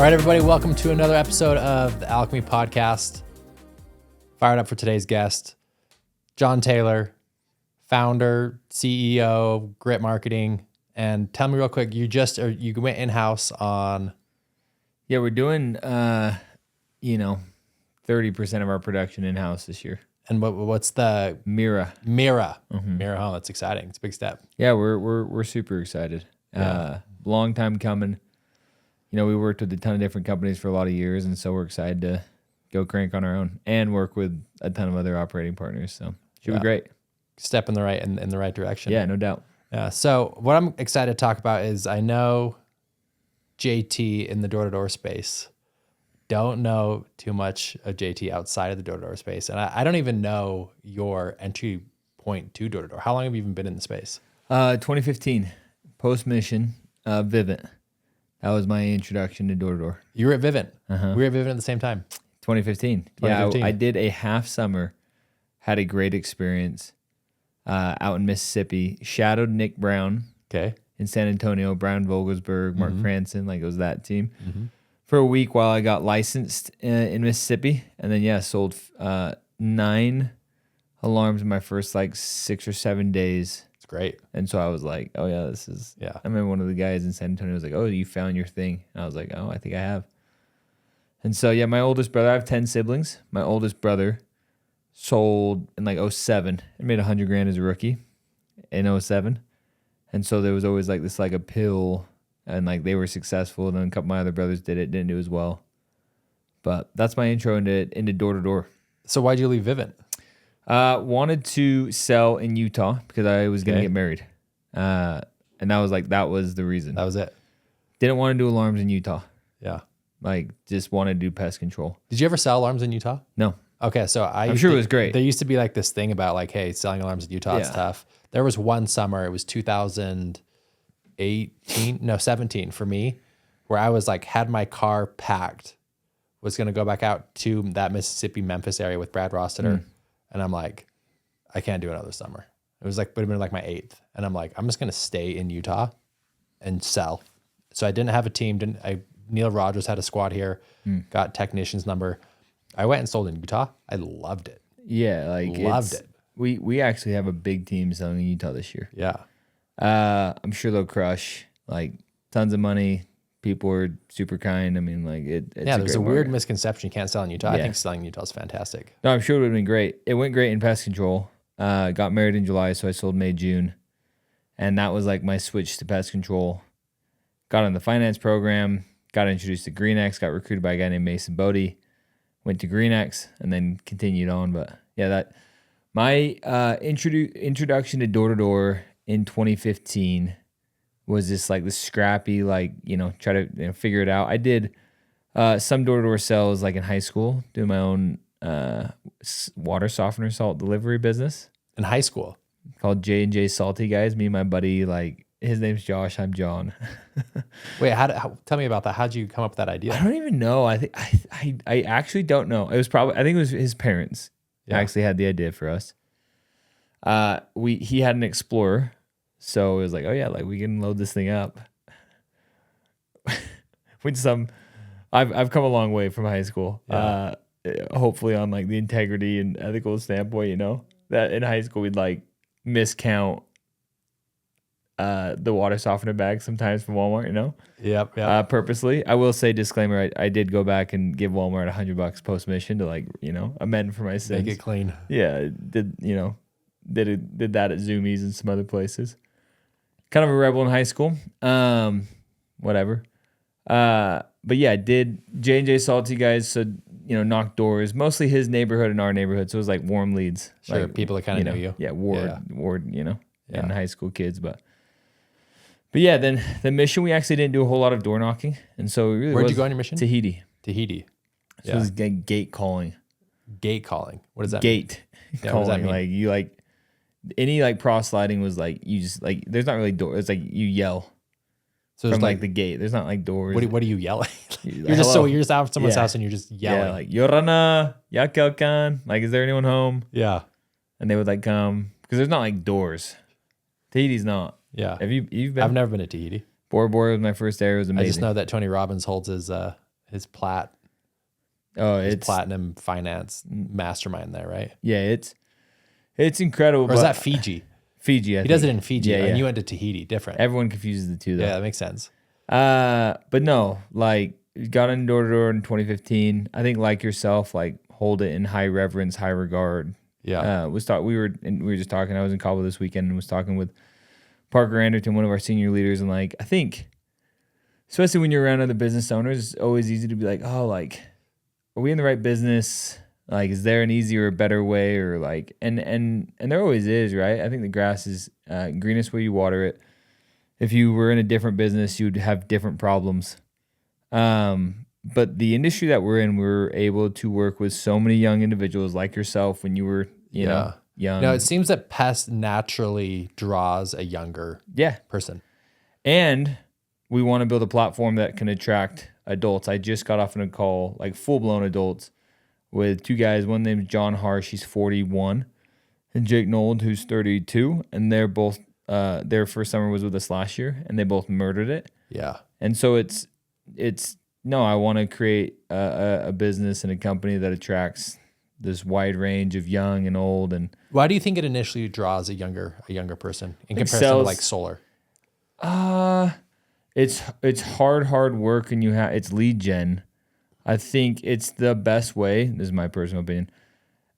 All right, everybody, welcome to another episode of the Alchemy Podcast. Fired up for today's guest, John Taylor, founder, CEO, Grit Marketing. And tell me real quick, you went in-house on... Yeah, we're doing, 30% of our production in-house this year. And what's the... Mira. Mm-hmm. Mira, oh, that's exciting. It's a big step. Yeah, we're super excited. Yeah. Long time coming. We worked with a ton of different companies for a lot of years, and so we're excited to go crank on our own and work with a ton of other operating partners. So should be great. Step in the right direction. Yeah, no doubt. Yeah. So what I'm excited to talk about is I know JT in the door-to-door space. Don't know too much of JT outside of the door-to-door space. And I don't even know your entry point to door-to-door. How long have you even been in the space? 2015, post-mission, Vivint. That was my introduction to door-to-door. You were at Vivint. Uh-huh. We were at Vivint at the same time. 2015. Yeah, I did a half summer, had a great experience out in Mississippi, shadowed Nick Brown in San Antonio, Brown Vogelsberg, Mark Franson, it was that team, for a week while I got licensed in Mississippi. And then, sold 9 alarms in my first 6 or 7 days. It's great. And so I was like, oh, yeah, this is... Yeah. I remember one of the guys in San Antonio was like, oh, you found your thing. And I was like, oh, I think I have. And so, my oldest brother, I have 10 siblings. My oldest brother sold in 2007 and made $100,000 as a rookie in 2007. And so there was always this appeal, and they were successful. And then a couple of my other brothers didn't do as well. But that's my intro into door-to-door. So why'd you leave Vivint? Wanted to sell in Utah because I was going to get married. And that was the reason. That was it. Didn't want to do alarms in Utah. Yeah. Just wanted to do pest control. Did you ever sell alarms in Utah? No. Okay, so I'm sure it was great. There used to be this thing about hey, selling alarms in Utah is tough. There was one summer, it was 17 for me, where I was had my car packed, was going to go back out to that Mississippi, Memphis area with Brad Rossiter. And I'm like, I can't do another summer. It was would have been my 8th. And I'm like, I'm just going to stay in Utah and sell. So I didn't have a team. Neil Rogers had a squad here, got technician's number. I went and sold in Utah. I loved it. Yeah, loved it. We actually have a big team selling in Utah this year. Yeah. I'm sure they'll crush. Tons of money. People are super kind. I mean, it's there's a weird misconception you can't sell in Utah. Yeah. I think selling in Utah is fantastic. No, I'm sure it would have been great. It went great in pest control. Got married in July, so I sold May, June. And that was my switch to pest control. Got on the finance program, got introduced to GreenX, got recruited by a guy named Mason Bodie, went to GreenX, and then continued on. But my introduction to door-to-door in 2015 was just this scrappy, try to figure it out. I did some door-to-door sales in high school, doing my own water softener salt delivery business. In high school? Called J&J Salty Guys. Me and my buddy, his name's Josh, I'm John. Wait, tell me about that. How'd you come up with that idea? I don't even know. I think I actually don't know. It was I think it was his parents actually had the idea for us. He had an Explorer. So it was we can load this thing up. With I've come a long way from high school. Yeah. Hopefully on the integrity and ethical standpoint, that in high school we'd miscount the water softener bag sometimes from Walmart, Yep. Purposely. I will say, disclaimer, I did go back and give Walmart $100 post mission to amend for my sins. Make it clean. Yeah, did that at Zoomies and some other places. Kind of a rebel in high school. Whatever. But did J&J Salty Guys, so, knock doors, mostly his neighborhood and our neighborhood. So it was warm leads. Sure, people that kind of know you. Yeah, Ward, and high school kids. But then the mission, we actually didn't do a whole lot of door knocking. And so it really Where'd you go on your mission? Tahiti. So it was gate calling. Gate calling. What does that mean? Gate calling. What does that mean? Any proselyting was you just there's not really doors. It's you yell. So from the gate. There's not doors. What do you yell? You're just out of someone's house and you're just yelling. Yeah, Yorana, Yakelkan. Is there anyone home? Yeah. And they would come because there's not doors. Tahiti's not. Yeah. Have you've been? I've never been to Tahiti. Bora Bora was my first area. It was amazing. I just know that Tony Robbins holds his his it's platinum finance mastermind there, right? yeah, it's incredible. Or is that Fiji? Fiji, He does it in Fiji, Yeah, and yeah. you went to Tahiti, different. Everyone confuses the two though. Yeah, that makes sense. But no, like got in door to door in 2015. I think like yourself, like hold it in high reverence, high regard. Yeah. We were just talking. I was in Cabo this weekend and was talking with Parker Anderton, one of our senior leaders, and like I think, especially when you're around other business owners, it's always easy to be like, oh, like, are we in the right business? Like, is there an easier or better way? Or like, and there always is, right? I think the grass is greenest where you water it. If you were in a different business, you'd have different problems. But the industry that we're in, we're able to work with so many young individuals like yourself when you were, you know, young. No, it seems that pest naturally draws a younger person. And we want to build a platform that can attract adults. I just got off on a call, like full-blown adults, with two guys. One named John Harsh, he's 41, and Jake Nold, who's 32. And they're both, their first summer was with us last year, and they both murdered it. Yeah. And so I want to create a business and a company that attracts this wide range of young and old. And why do you think it initially draws a younger person in comparison to like solar? It's hard work, and it's lead gen. I think it's the best way. This is my personal opinion.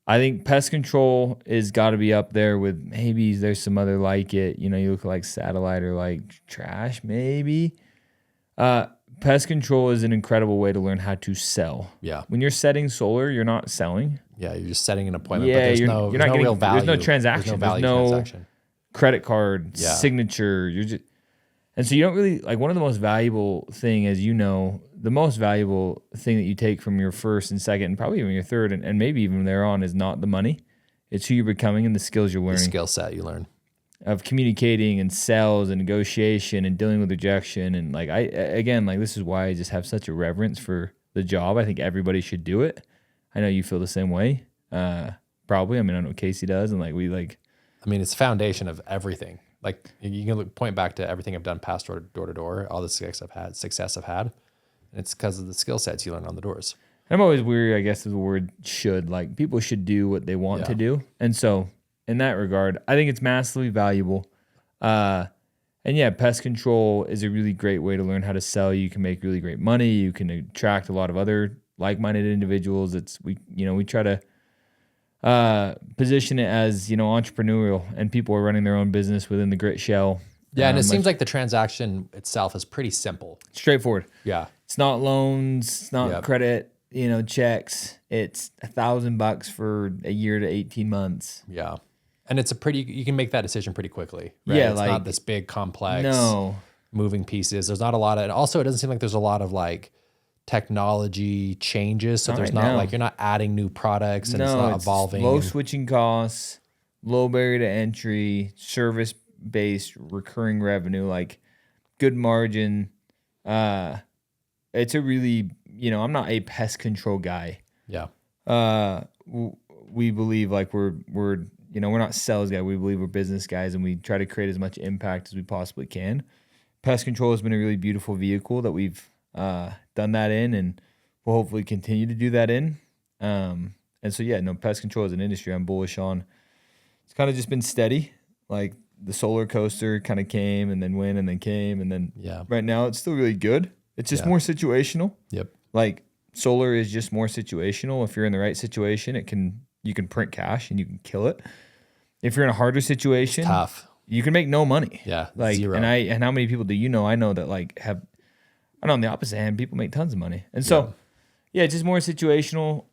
I think pest control is got to be up there with, maybe there's some other like it. You know, you look like satellite or like trash, maybe. Pest control is an incredible way to learn how to sell. Yeah. When you're setting solar, you're not selling. Yeah, you're just setting an appointment. Yeah, but you're not getting real value. There's no transaction. There's no credit card, signature. You're just, and so you don't really, like, one of the most valuable thing, as you know, the most valuable thing that you take from your first and second, and probably even your third, and maybe even thereon, is not the money. It's who you're becoming and the skills you're learning. The skill set you learn. Of communicating and sales and negotiation and dealing with rejection. And like, this is why I just have such a reverence for the job. I think everybody should do it. I know you feel the same way. Probably. I mean, I know Casey does. And it's the foundation of everything. Like, you can point back to everything I've done past door to door, all the success I've had. And it's because of the skill sets you learn on the doors. I'm always weary, I guess, of the word should. Like, people should do what they want to do. And so, in that regard, I think it's massively valuable. And yeah, pest control is a really great way to learn how to sell. You can make really great money. You can attract a lot of other like-minded individuals. We try to position it as, entrepreneurial, and people are running their own business within the grit shell. Yeah, and it seems like the transaction itself is pretty simple. Straightforward. Yeah. It's not loans, it's not credit, checks. It's $1,000 for a year to 18 months. Yeah. And you can make that decision pretty quickly. Right? Yeah. It's not this big, complex, moving pieces. There's not a lot of, and also it doesn't seem like there's a lot of like technology changes. So there's not like, you're not adding new products and it's not evolving. Low switching costs, low barrier to entry, service-based recurring revenue, like good margin. It's a really, I'm not a pest control guy. Yeah. We believe like we're not sales guys. We believe we're business guys, and we try to create as much impact as we possibly can. Pest control has been a really beautiful vehicle that we've done that in, and we'll hopefully continue to do that in. And so, pest control as an industry, I'm bullish on. It's kind of just been steady. Like the solar coaster kind of came and then went and then came. And then right now it's still really good. It's just more situational. Yep. Like solar is just more situational. If you're in the right situation, you can print cash and you can kill it. If you're in a harder situation, it's tough. You can make no money. Yeah. Like, zero. And how many people do you know? I know that on the opposite hand, people make tons of money. And so, it's just more situational.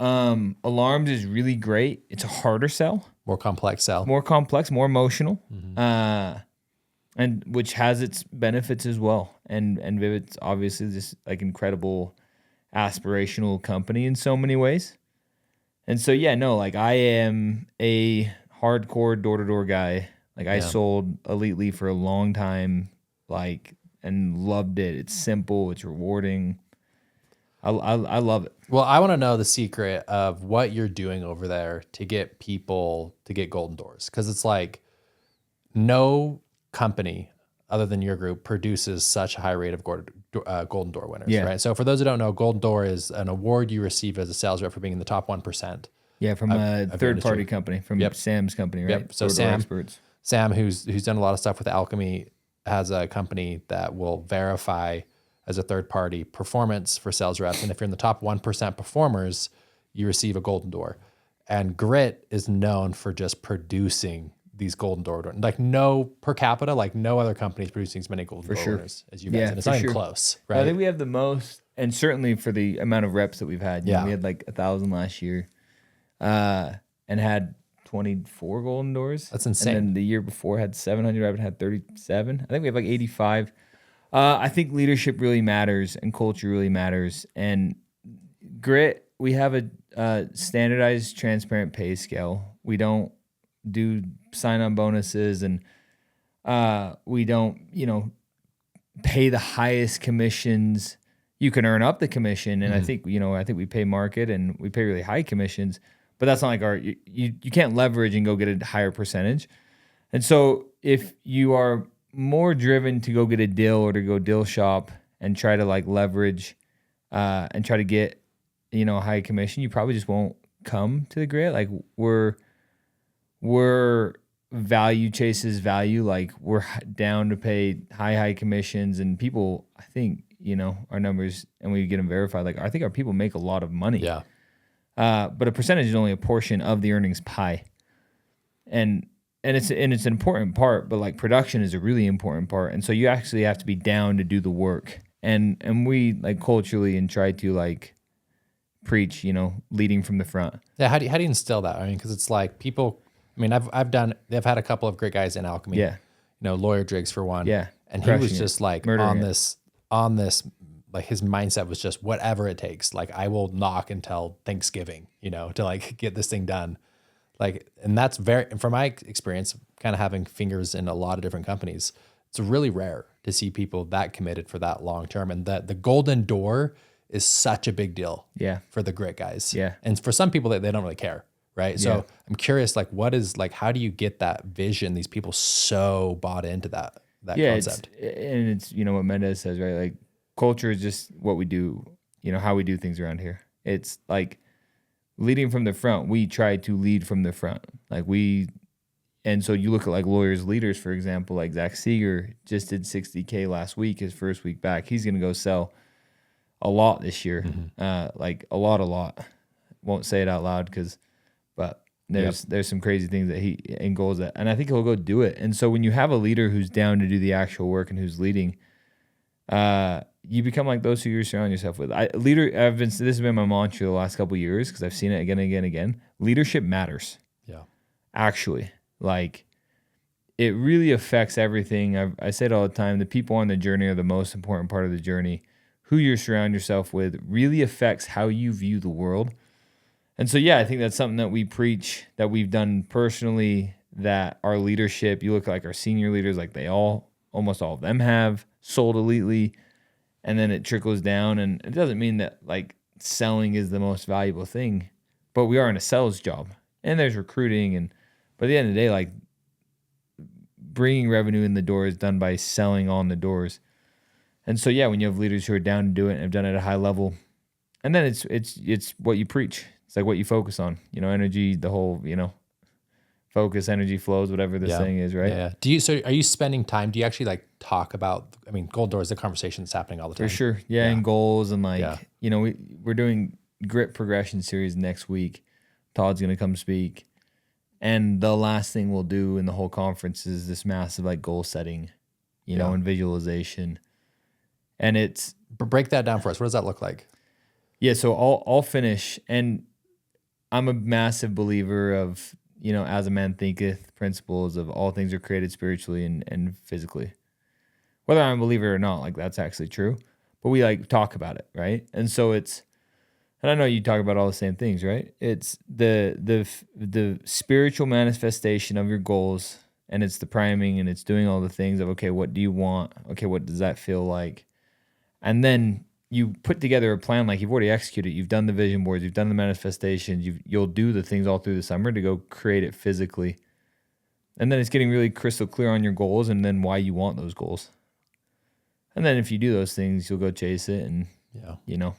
Alarms is really great. It's a harder sell. More complex sell. More complex, more emotional. Mm-hmm. And which has its benefits as well. And Vivid's obviously just like incredible aspirational company in so many ways. And so, I am a hardcore door-to-door guy. Like I sold Elitely for a long time, and loved it. It's simple. It's rewarding. I love it. Well, I want to know the secret of what you're doing over there to get people to get golden doors. Because it's like no company other than your group produces such a high rate of Golden Door winners, Yeah. right? So for those who don't know, Golden Door is an award you receive as a sales rep for being in the top 1%. Yeah, from a your third-party industry. company, from Yep. Sam's company, right? Yep. So Door Sam, Experts. Sam, who's done a lot of stuff with Alchemy, has a company that will verify as a third party performance for sales reps. And if you're in the top 1% performers, you receive a Golden Door. And Grit is known for just producing these Golden Door. Like no per capita, like no other company is producing as many Golden Door winners as you guys. Yeah, and it's for not even sure. close, right? I think we have the most, and certainly for the amount of reps that we've had. You know, Yeah. we had like 1,000 last year, and had 24 Golden Doors. That's insane. And then the year before had 700. I've had 37. I think we have like 85. I think leadership really matters and culture really matters. And Grit, we have a standardized, transparent pay scale. We don't do sign-on bonuses, and we don't, pay the highest commissions. You can earn up the commission, and I think we pay market and we pay really high commissions, but that's not like you can't leverage and go get a higher percentage. And so if you are more driven to go get a deal or to go deal shop and try to like leverage and try to get a high commission, you probably just won't come to the Grit. Like we're value chases value. Like we're down to pay high commissions, and people, I think, our numbers, and we get them verified. Like I think our people make a lot of money. Yeah. But a percentage is only a portion of the earnings pie. And it's an important part, but like production is a really important part. And so you actually have to be down to do the work. And we like culturally and try to like preach, leading from the front. Yeah. How do you instill that? I mean, because it's like people. I mean, they've had a couple of great guys in Alchemy. Yeah. Lawyer Driggs for one. Yeah. And he was just like Murdering on this, like his mindset was just whatever it takes. Like I will knock until Thanksgiving, to like get this thing done. Like, and that's from my experience, kind of having fingers in a lot of different companies, it's really rare to see people that committed for that long term. And that the Golden Door is such a big deal. Yeah. For the Grit guys. Yeah. And for some people, they don't really care. Right. So Yeah. I'm curious, like, how do you get that vision? These people so bought into that concept. It's what Mendez says, right? Like culture is just what we do, how we do things around here. It's like leading from the front. We try to lead from the front. And so you look at like lawyers leaders, for example, like Zach Seeger just did $60K last week, his first week back. He's going to go sell a lot this year. Like a lot. Won't say it out loud but there's some crazy things that and goals and I think he'll go do it. And so when you have a leader who's down to do the actual work and who's leading, you become like those who you surround yourself with. This has been my mantra the last couple of years because I've seen it again and again and again. Leadership matters. Yeah. Actually, like it really affects everything. I say it all the time. The people on the journey are the most important part of the journey. Who you surround yourself with really affects how you view the world. And so, yeah, I think that's something that we preach, that we've done personally, that our leadership, you look like our senior leaders, like almost all of them have sold elitely, and then it trickles down. And it doesn't mean that like selling is the most valuable thing, but we are in a sales job and there's recruiting. But at the end of the day, like bringing revenue in the door is done by selling on the doors. And so, yeah, when you have leaders who are down to do it and have done it at a high level, and then it's what you preach. It's like what you focus on, energy, the whole, focus, energy flows, whatever this thing is, right? Yeah. So are you spending time? Do you actually like talk about, Golden Door is a conversation that's happening all the time. For sure. Yeah. And goals and we're doing Grit Progression Series next week. Todd's going to come speak. And the last thing we'll do in the whole conference is this massive like goal setting, and visualization. And it's... Break that down for us. What does that look like? Yeah. So I'll finish, and I'm a massive believer of, as a man thinketh, principles of all things are created spiritually and physically. Whether I'm a believer or not, like that's actually true. But we like talk about it, right? And so and I know you talk about all the same things, right? It's the spiritual manifestation of your goals, and it's the priming, and it's doing all the things of, okay, what do you want? Okay, what does that feel like? And then you put together a plan, like you've already executed. You've done the vision boards, you've done the manifestations, you'll do the things all through the summer to go create it physically. And then it's getting really crystal clear on your goals and then why you want those goals. And then if you do those things, you'll go chase it. And, you know,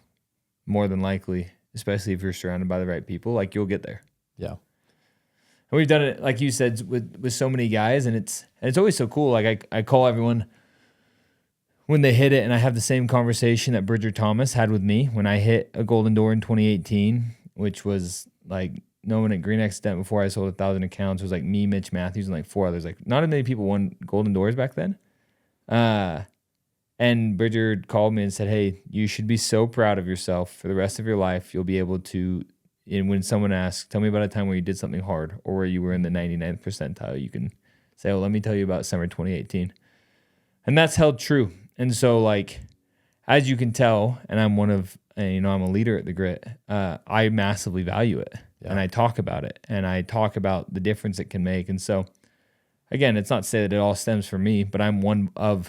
more than likely, especially if you're surrounded by the right people, like you'll get there. Yeah. And we've done it, like you said, with so many guys. And it's always so cool. Like I call everyone when they hit it, and I have the same conversation that Bridger Thomas had with me when I hit a golden door in 2018, which was like no one at Green Accident before I sold 1,000 accounts. It was like me, Mitch Matthews, and like 4 others. Like not as many people won golden doors back then. And Bridger called me and said, hey, you should be so proud of yourself for the rest of your life. You'll be able to, and when someone asks, tell me about a time where you did something hard or where you were in the 99th percentile, you can say, oh, let me tell you about summer 2018. And that's held true. And so like, as you can tell, and I'm one of, I'm a leader at the Grit, I massively value it. Yeah. And I talk about it, and I talk about the difference it can make. And so again, it's not to say that it all stems from me, but I'm a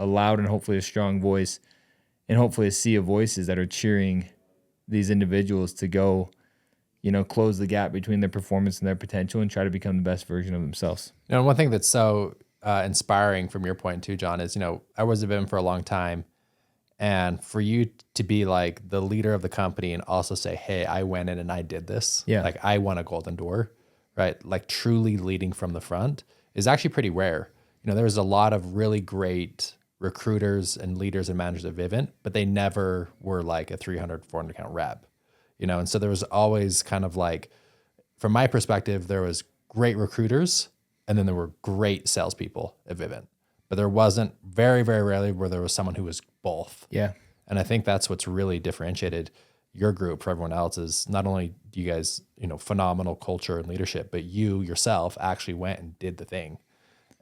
loud and hopefully a strong voice, and hopefully a sea of voices that are cheering these individuals to go, close the gap between their performance and their potential and try to become the best version of themselves. One thing that's so inspiring from your point too, John, is, I was a BIM for a long time, and for you to be like the leader of the company and also say, hey, I went in and I did this. Yeah. Like I won a golden door, right? Like truly leading from the front is actually pretty rare. There's a lot of really great recruiters and leaders and managers at Vivint, but they never were like a 300, 400 account rep, and so there was always kind of like, from my perspective, there was great recruiters and then there were great salespeople at Vivint, but there wasn't very, very rarely where there was someone who was both. Yeah. And I think that's what's really differentiated your group from everyone else is not only do you guys, phenomenal culture and leadership, but you yourself actually went and did the thing.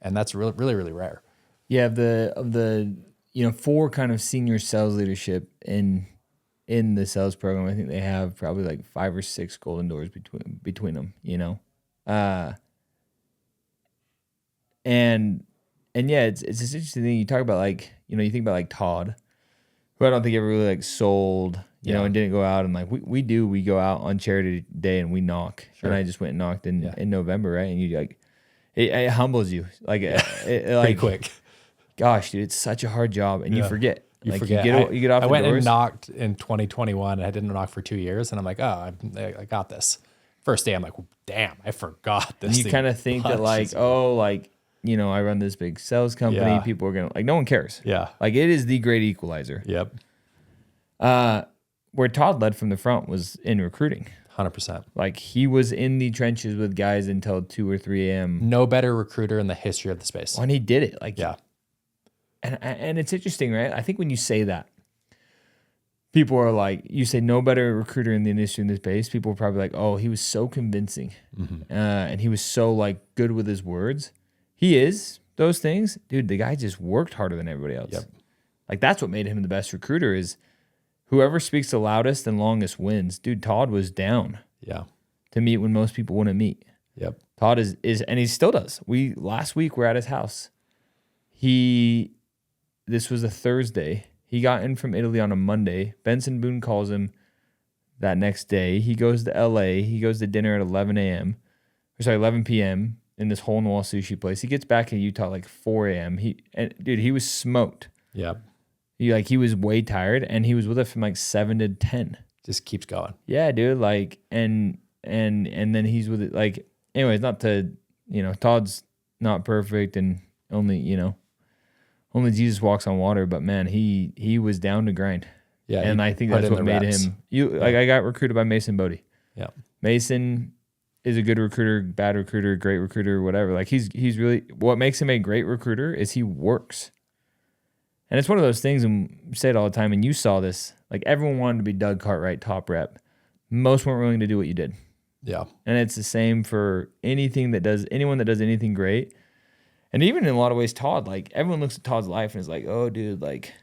And that's really, really, really rare. Yeah, of the 4 kind of senior sales leadership in the sales program, I think they have probably like 5 or 6 golden doors between them. And yeah, it's this interesting thing you talk about. Like you think about like Todd, who I don't think ever really like sold, and didn't go out and like we go out on charity day and we knock. Sure. And I just went and knocked in November, right? And you like. It humbles you, like it pretty like quick. Gosh, dude, it's such a hard job, and you forget. You like forget. You get off. I the went doors. and knocked in 2021, and I didn't knock for 2 years, and I'm like, oh, I got this. First day, I'm like, well, damn, I forgot this. And you kind of think that like, oh, like I run this big sales company. Yeah. People are gonna like, no one cares. Yeah, like it is the great equalizer. Yep. Where Todd led from the front was in recruiting. 100%. Like he was in the trenches with guys until 2 or 3 a.m. No better recruiter in the history of the space. And he did it. Like, yeah. And it's interesting, right? I think when you say that, people are like, you say no better recruiter in the industry in this space. People are probably like, oh, he was so convincing. Mm-hmm. And he was so like good with his words. He is those things. Dude, the guy just worked harder than everybody else. Yep. Like that's what made him the best recruiter is whoever speaks the loudest and longest wins. Dude, Todd was down. Yeah. To meet when most people wouldn't meet. Yep. Todd is and he still does. Last week we're at his house. This was a Thursday. He got in from Italy on a Monday. Benson Boone calls him that next day. He goes to LA. He goes to dinner at 11 p.m. in this hole in the wall sushi place. He gets back in Utah like 4 a.m. He was smoked. Yep. He was way tired, and he was with us from like 7 to 10. Just keeps going. Yeah, dude. Like, and then he's with it. Like, anyways, not to, Todd's not perfect, and only Jesus walks on water. But man, he was down to grind. Yeah, and I think that's what made him. Like, I got recruited by Mason Bodie. Yeah, Mason is a good recruiter, bad recruiter, great recruiter, whatever. Like, he's really what makes him a great recruiter is he works. And it's one of those things, and we say it all the time, and you saw this, like everyone wanted to be Doug Cartwright, top rep. Most weren't willing to do what you did. Yeah. And it's the same for anyone that does anything great. And even in a lot of ways, Todd, like everyone looks at Todd's life and is like, oh, dude, like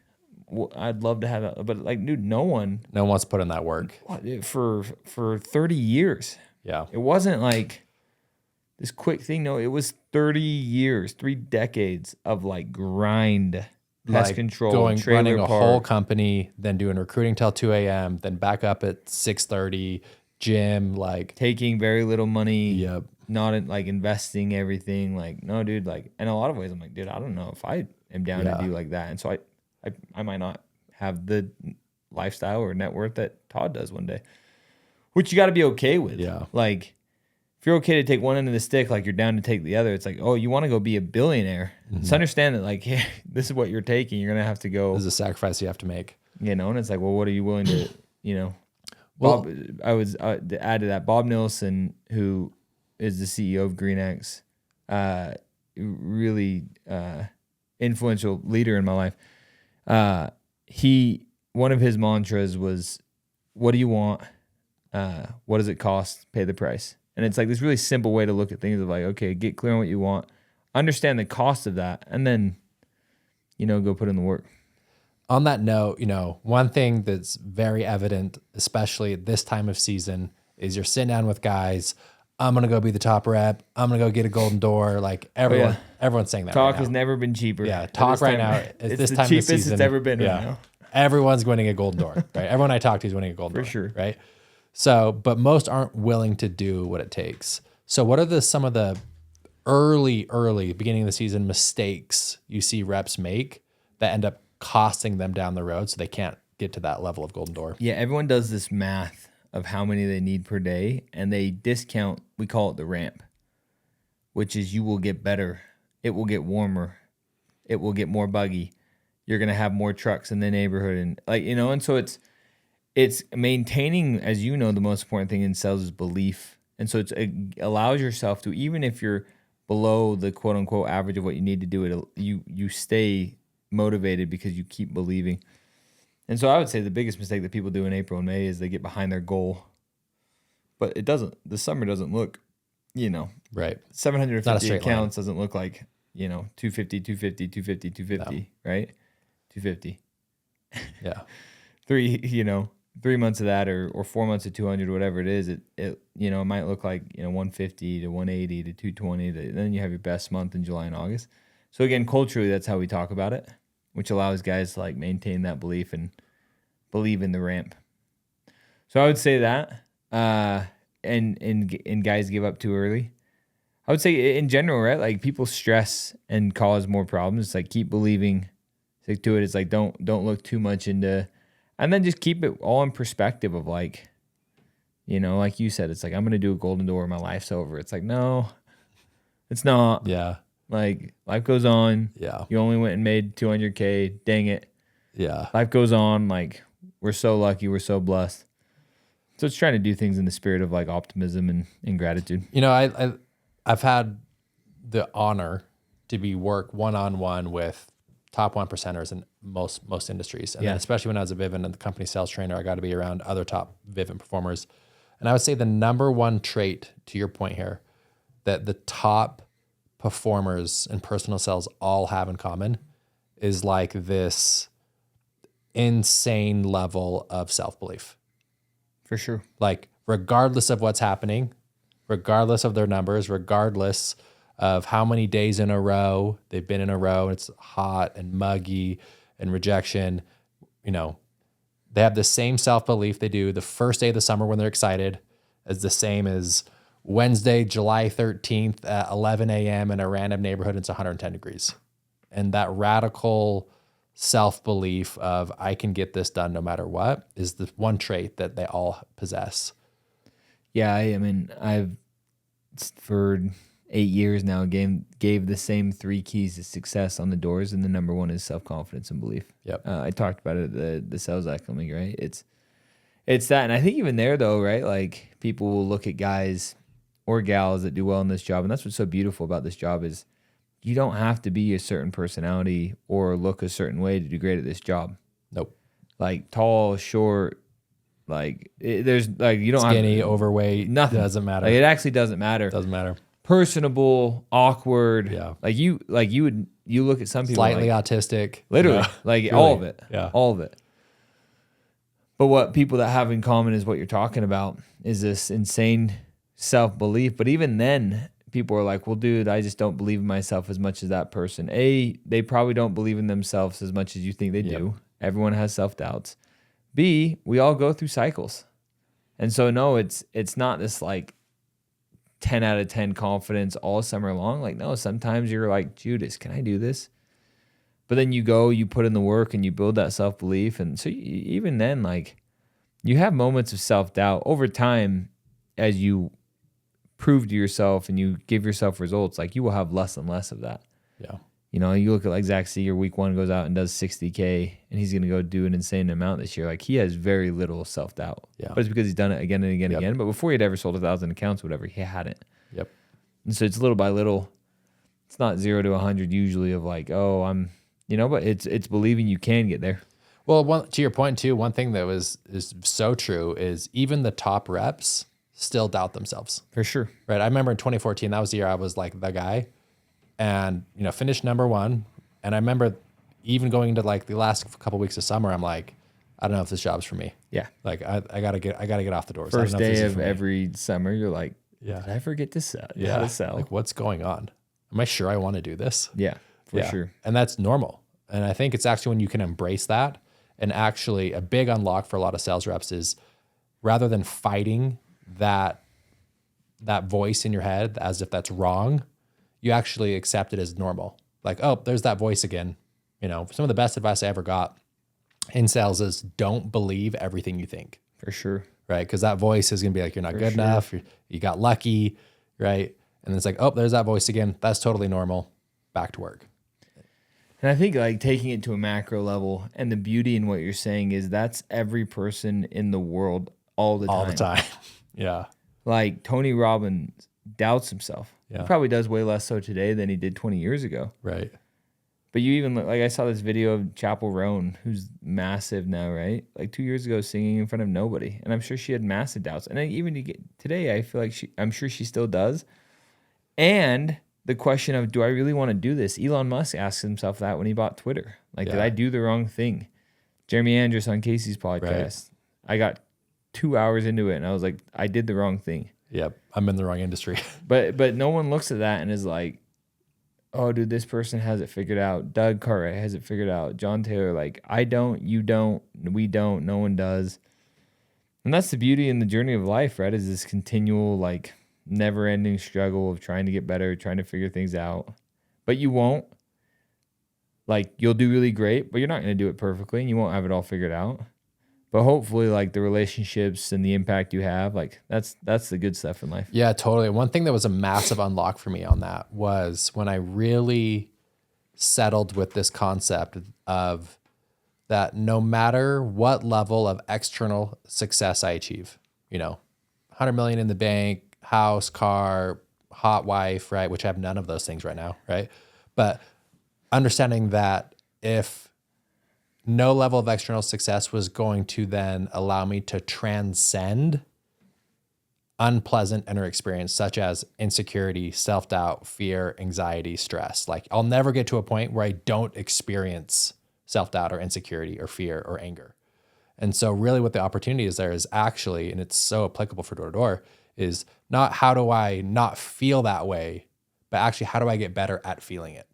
I'd love to have that. But like, dude, no one wants to put in that work. For 30 years. Yeah. It wasn't like this quick thing. No, it was 30 years, 3 decades of like grind. Pest control, running a whole company, then doing recruiting till 2 a.m., then back up at 6:30, gym, like taking very little money. Yep. not like investing everything. Like, no, dude, like, in a lot of ways, I'm like, dude, I don't know if I am down to do like that. And so I might not have the lifestyle or net worth that Todd does one day, which you got to be okay with. Yeah. Like, if you're okay to take one end of the stick, like you're down to take the other, it's like, oh, you want to go be a billionaire. Just understand that, like, hey, this is what you're taking. You're going to have to go. This is a sacrifice you have to make. You know, and it's like, well, what are you willing to, you know? Well, Bob, I was to add to that, Bob Nilsson, who is the CEO of GreenX, really influential leader in my life. One of his mantras was, what do you want? What does it cost? Pay the price. And it's like this really simple way to look at things of like, okay, get clear on what you want, understand the cost of that, and then, you know, go put in the work. On that note, you know, one thing that's very evident, especially at this time of season, is you're sitting down with guys. I'm going to go be the top rep. I'm going to go get a golden door. Like everyone's saying that. Talk right has now. never been cheaper. Yeah. Talk right now. It's this the time cheapest of season, it's ever been right now. Everyone's winning a golden door, right? Everyone I talk to is winning a golden door. For sure. Right. So, but most aren't willing to do what it takes. So what are some of the early beginning of the season mistakes you see reps make that end up costing them down the road so they can't get to that level of golden door? Yeah, everyone does this math of how many they need per day, and they discount, we call it the ramp, which is you will get better. It will get warmer. It will get more buggy. You're going to have more trucks in the neighborhood. And like, you know, and so it's maintaining, as you know, the most important thing in sales is belief. And so it allows yourself to, even if you're below the quote unquote average of what you need to do, you stay motivated because you keep believing. And so I would say the biggest mistake that people do in April and May is they get behind their goal. But the summer doesn't look, you know, right. 750 accounts doesn't look like, you know, 250, 250, 250, 250, right? 250. Yeah. 3 months of that or 4 months of 200, whatever it is, it you know, it might look like, you know, 150 to 180 to 220. Then you have your best month in July and August. So again, culturally, that's how we talk about it, which allows guys to like maintain that belief and believe in the ramp. So I would say that, and guys give up too early. I would say in general, right? Like people stress and cause more problems. It's like keep believing, stick to it. It's like don't look too much into, and then just keep it all in perspective of like, you know, like you said, it's like I'm gonna do a golden door, my life's over. It's like no, it's not. Yeah. Like life goes on. Yeah. You only went and made 200K. Dang it. Yeah. Life goes on. Like we're so lucky. We're so blessed. So it's trying to do things in the spirit of like optimism and gratitude. You know, I've had the honor to work one-on-one with top 1%ers in most industries. And then especially when I was a Vivint and the company sales trainer, I got to be around other top Vivint performers. And I would say the number one trait, to your point here, that the top performers in personal sales all have in common is like this insane level of self-belief. For sure. Like regardless of what's happening, regardless of their numbers, regardless of how many days in a row they've been in a row, it's hot and muggy and rejection, you know, they have the same self-belief they do the first day of the summer when they're excited as the same as Wednesday, July 13th at 11 a.m. in a random neighborhood. It's 110 degrees. And that radical self-belief of I can get this done no matter what is the one trait that they all possess. Yeah. I mean, I've for 8 years now gave the same 3 keys to success on the doors. And the number one is self-confidence and belief. Yep. I talked about it at the sales Alchemy, right? It's that. And I think even there though, right? Like people will look at guys or gals that do well in this job. And that's what's so beautiful about this job is you don't have to be a certain personality or look a certain way to do great at this job. Nope. Like tall, short, like there's like you don't skinny, have overweight, nothing. Doesn't matter. Like, it actually doesn't matter. Doesn't matter. Personable, awkward. Yeah. You look at some people slightly like, autistic. literally, like really, all of it. Yeah. All of it. But what people that have in common is what you're talking about is this insane self-belief. But even then, people are like, well, dude, I just don't believe in myself as much as that person. They probably don't believe in themselves as much as you think they do. Everyone has self-doubts. B, we all go through cycles. And so, no, it's not this like 10 out of 10 confidence all summer long. Like, no, sometimes you're like, Judas, can I do this? But then you go, you put in the work and you build that self-belief. And so even then, like, you have moments of self-doubt over time as you prove to yourself and you give yourself results. Like, you will have less and less of that. Yeah. You know, you look at like Zach Seeger, week 1 goes out and does 60K and he's going to go do an insane amount this year. Like, he has very little self-doubt. Yeah. But it's because he's done it again and again and Yep. again. But before he'd ever sold 1,000 accounts, whatever, he hadn't. Yep. And so it's little by little. It's not 0 to 100 usually of like, oh, I'm, you know, but it's believing you can get there. Well, to your point too, one thing that is so true is even the top reps still doubt themselves. For sure. Right. I remember in 2014, that was the year I was like the guy, and finished number 1. And I remember even going into like the last couple of weeks of summer, I'm like, I don't know if this job's for me. Yeah. Like I gotta get off the doors. First I don't know if day this is of for me. every summer, you're like, Yeah. did I forget to sell? Yeah. How to sell? Like, what's going on? Am I sure I want to do this? Yeah, for sure. And that's normal. And I think it's actually when you can embrace that, and actually a big unlock for a lot of sales reps is rather than fighting that voice in your head as if that's wrong, you actually accept it as normal. Like, oh, there's that voice again. Some of the best advice I ever got in sales is don't believe everything you think. For sure. Right? Because that voice is going to be like, you're not good enough. You got lucky. Right? And it's like, oh, there's that voice again. That's totally normal. Back to work. And I think like taking it to a macro level, and the beauty in what you're saying is that's every person in the world all the time. All the time. Yeah. Like Tony Robbins doubts himself. Yeah. He probably does way less so today than he did 20 years ago. Right. But you even like I saw this video of Chapel Roan, who's massive now, right? Like 2 years ago, singing in front of nobody, and I'm sure she had massive doubts. And even today, I feel like I'm sure she still does. And the question of, do I really want to do this? Elon Musk asked himself that when he bought Twitter. Like, did I do the wrong thing? Jeremy Andrus on Casey's podcast. Right. I got 2 hours into it, and I was like, I did the wrong thing. Yep, I'm in the wrong industry. But no one looks at that and is like, oh, dude, this person has it figured out. Doug Cartwright has it figured out. John Taylor, like, I don't, you don't, we don't, no one does. And that's the beauty in the journey of life, right? Is this continual, like, never-ending struggle of trying to get better, trying to figure things out. But you won't. Like, you'll do really great, but you're not going to do it perfectly, and you won't have it all figured out. But hopefully, like, the relationships and the impact you have, like, that's the good stuff in life. Yeah, totally. One thing that was a massive unlock for me on that was when I really settled with this concept of that no matter what level of external success I achieve, 100 million in the bank, house, car, hot wife, right? Which I have none of those things right now, right? But understanding that if no level of external success was going to then allow me to transcend unpleasant inner experience, such as insecurity, self-doubt, fear, anxiety, stress. Like, I'll never get to a point where I don't experience self-doubt or insecurity or fear or anger. And so really what the opportunity is there is actually, and it's so applicable for door-to-door, is not how do I not feel that way, but actually how do I get better at feeling it?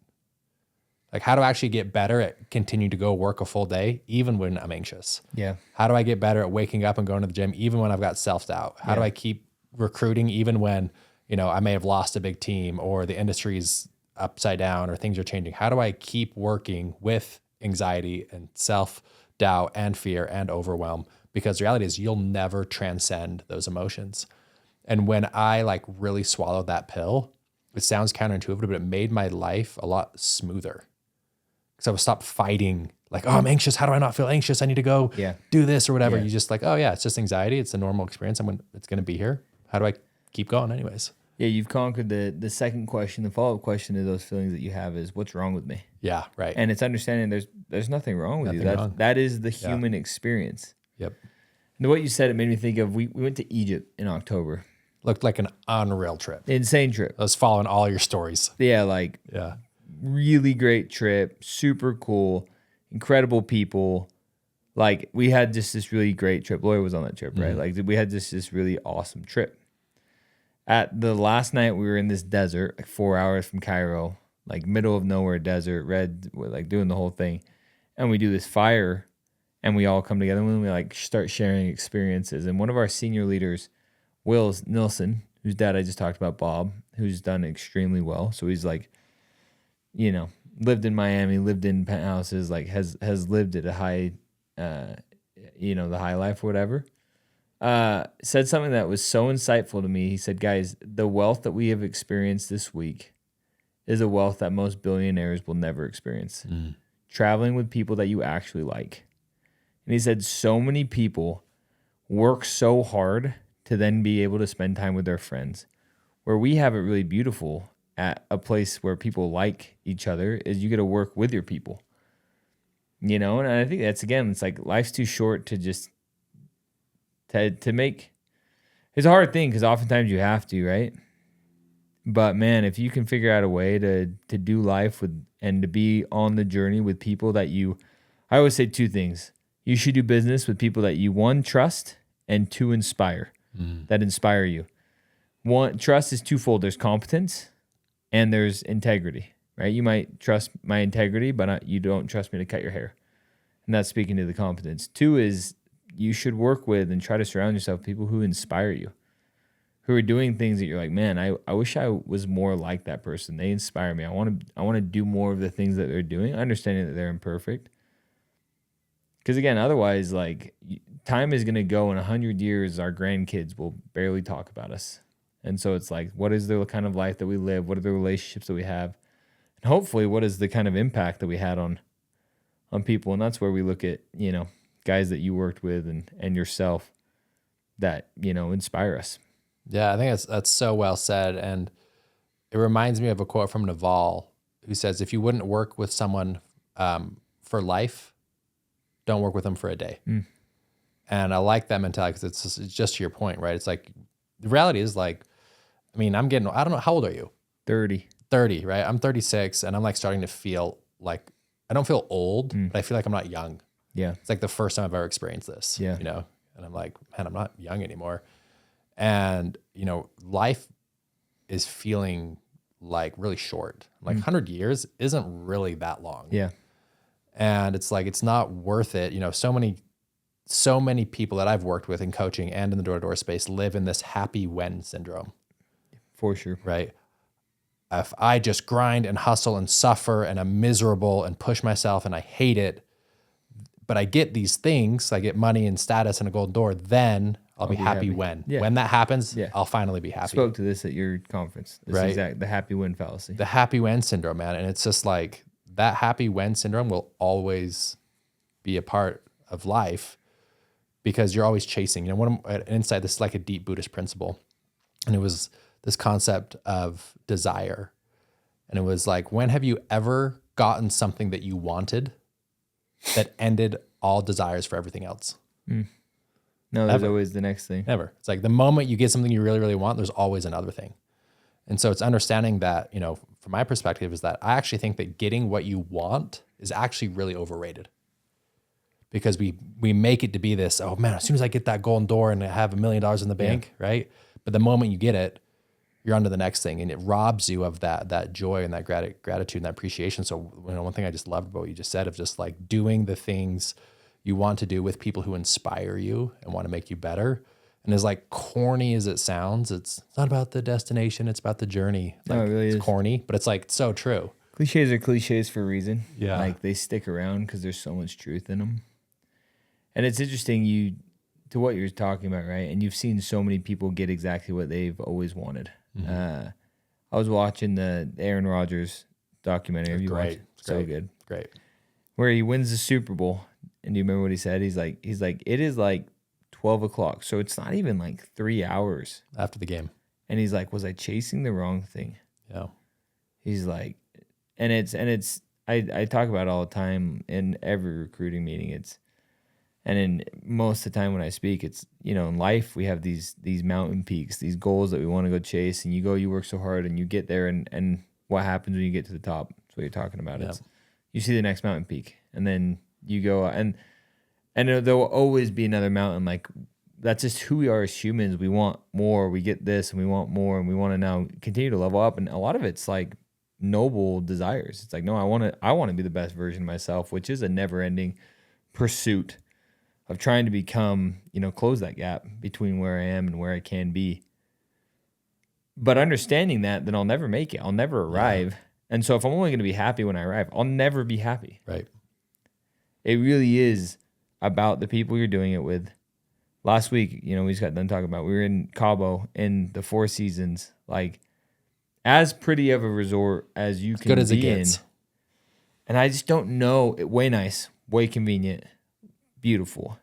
Like, how do I actually get better at continuing to go work a full day, even when I'm anxious? Yeah. How do I get better at waking up and going to the gym, even when I've got self-doubt? How do I keep recruiting, even when, I may have lost a big team or the industry's upside down or things are changing? How do I keep working with anxiety and self-doubt and fear and overwhelm? Because the reality is you'll never transcend those emotions. And when I really swallowed that pill, it sounds counterintuitive, but it made my life a lot smoother. Because I would stop fighting, like, oh, I'm anxious. How do I not feel anxious? I need to go do this or whatever. You just oh yeah, it's just anxiety. It's a normal experience. It's going to be here. How do I keep going anyways? Yeah, you've conquered the second question. The follow-up question to those feelings that you have is, what's wrong with me? Yeah, right. And it's understanding there's nothing wrong with you. That is the human experience. Yep. And what you said, it made me think of, we went to Egypt in October. Looked like an unreal trip. Insane trip. I was following all your stories. Yeah, really great trip, super cool, incredible people. Like, we had just this really great trip. Lloyd was on that trip, right? Like, we had just this really awesome trip. At the last night, we were in this desert, like 4 hours from Cairo, like middle of nowhere desert, doing the whole thing. And we do this fire, and we all come together, and we start sharing experiences. And one of our senior leaders, Will Nilsson, whose dad I just talked about, Bob, who's done extremely well. So he's like, you know, lived in Miami, lived in penthouses, like has lived at a high, you know, the high life or whatever. Said something that was so insightful to me. He said, guys, the wealth that we have experienced this week is a wealth that most billionaires will never experience. Traveling with people that you actually like. And he said so many people work so hard to then be able to spend time with their friends. Where we have it really beautiful at a place where people like each other is you get to work with your people. You know, and I think that's, again, it's like life's too short to just to make. It's a hard thing because oftentimes you have to, right? But man, if you can figure out a way to do life with and to be on the journey with people that you, I always say two things. You should do business with people that you, one, trust, and two, inspire, that inspire you. One, trust is twofold. There's competence and there's integrity, right? You might trust my integrity, but you don't trust me to cut your hair. And that's speaking to the competence. Two is you should work with and try to surround yourself with people who inspire you, who are doing things that you're like, man, I wish I was more like that person. They inspire me. I want to do more of the things that they're doing, understanding that they're imperfect. Because again, otherwise, like, time is going to go in 100 years, our grandkids will barely talk about us. And so it's like, what is the kind of life that we live? What are the relationships that we have? And hopefully, what is the kind of impact that we had on people? And that's where we look at, you know, guys that you worked with and yourself that, you know, inspire us. Yeah, I think that's so well said. And it reminds me of a quote from Naval who says, if you wouldn't work with someone for life, don't work with them for a day. And I like that mentality because it's just to your point, right? It's like, the reality is like, I mean, I don't know, how old are you? 30, right? I'm 36 and I'm like starting to feel like, I don't feel old, but I feel like I'm not young. Yeah. It's like the first time I've ever experienced this, Yeah. you know? And I'm like, man, I'm not young anymore. And, you know, life is feeling like really short. Like 100 years isn't really that long. Yeah. And it's like, it's not worth it. You know, so many people that I've worked with in coaching and in the door-to-door space live in this happy when syndrome. For sure. Right? If I just grind and hustle and suffer and I'm miserable and push myself and I hate it, but I get these things, I get money and status and a golden door, then I'll be happy when. Yeah. When that happens, I'll finally be happy. Spoke to this at your conference. This Right? The happy when fallacy. The happy when syndrome, man. And it's just like that happy when syndrome will always be a part of life because you're always chasing. You know, an insight, this is like a deep Buddhist principle. And it was this concept of desire. And it was like, when have you ever gotten something that you wanted that ended all desires for everything else? No, there's always the next thing. Never. It's like the moment you get something you really, really want, there's always another thing. And so it's understanding that, you know, from my perspective is that I actually think that getting what you want is actually really overrated. Because we make it to be this, oh man, as soon as I get that golden door and I have $1 million in the bank, right? But the moment you get it, you're on to the next thing, and it robs you of that joy and that gratitude and that appreciation. So, you know, one thing I just loved about what you just said of just like doing the things you want to do with people who inspire you and want to make you better. And as like corny as it sounds, it's not about the destination, it's about the journey. Like, No, it really is. It's corny, but it's like so true. Cliches are cliches for a reason. Yeah. Like they stick around because there's so much truth in them. And it's interesting to what you're talking about, right? And you've seen so many people get exactly what they've always wanted. I was watching the Aaron Rodgers documentary. Have you watched? So good. Great. Where he wins the Super Bowl. And do you remember what he said? He's like, it is like 12 o'clock. So it's not even like 3 hours After the game. And he's like, was I chasing the wrong thing? Yeah. He's like, and it's I talk about it all the time in every recruiting meeting. And in most of the time when I speak, it's, you know, in life, we have these mountain peaks, these goals that we want to go chase, and you work so hard and you get there, and what happens when you get to the top? That's what you're talking about. Yeah. It's you see the next mountain peak, and then you go, and there will always be another mountain. Like, that's just who we are as humans. We want more, we get this, and we want more, and we want to now continue to level up. And a lot of it's like noble desires. It's like, no, I want to be the best version of myself, which is a never-ending pursuit of trying to become, you know, close that gap between where I am and where I can be. But understanding that, then I'll never make it. I'll never arrive. Yeah. And so if I'm only going to be happy when I arrive, I'll never be happy. Right. It really is about the people you're doing it with. Last week, we just got done talking about, we were in Cabo in the Four Seasons, like as pretty of a resort as you can good as it be gets. in. And I just don't know. Way nice, way convenient, beautiful.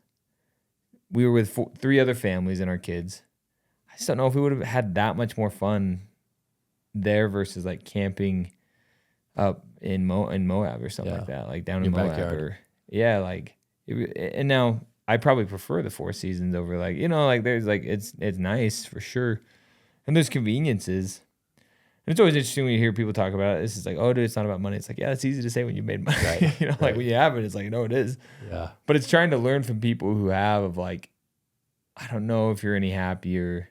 We were with 3 other families and our kids. I just don't know if we would have had that much more fun there versus like camping up in Moab or something like that, like down in Moab. Backyard. And now I probably prefer the Four Seasons over there's it's nice for sure, and there's conveniences. And it's always interesting when you hear people talk about it. This is like, oh, dude, it's not about money. It's like, yeah, it's easy to say when you made money. Right. Like when you have it, it's like, no, it is. Yeah. But it's trying to learn from people who have of like, I don't know if you're any happier.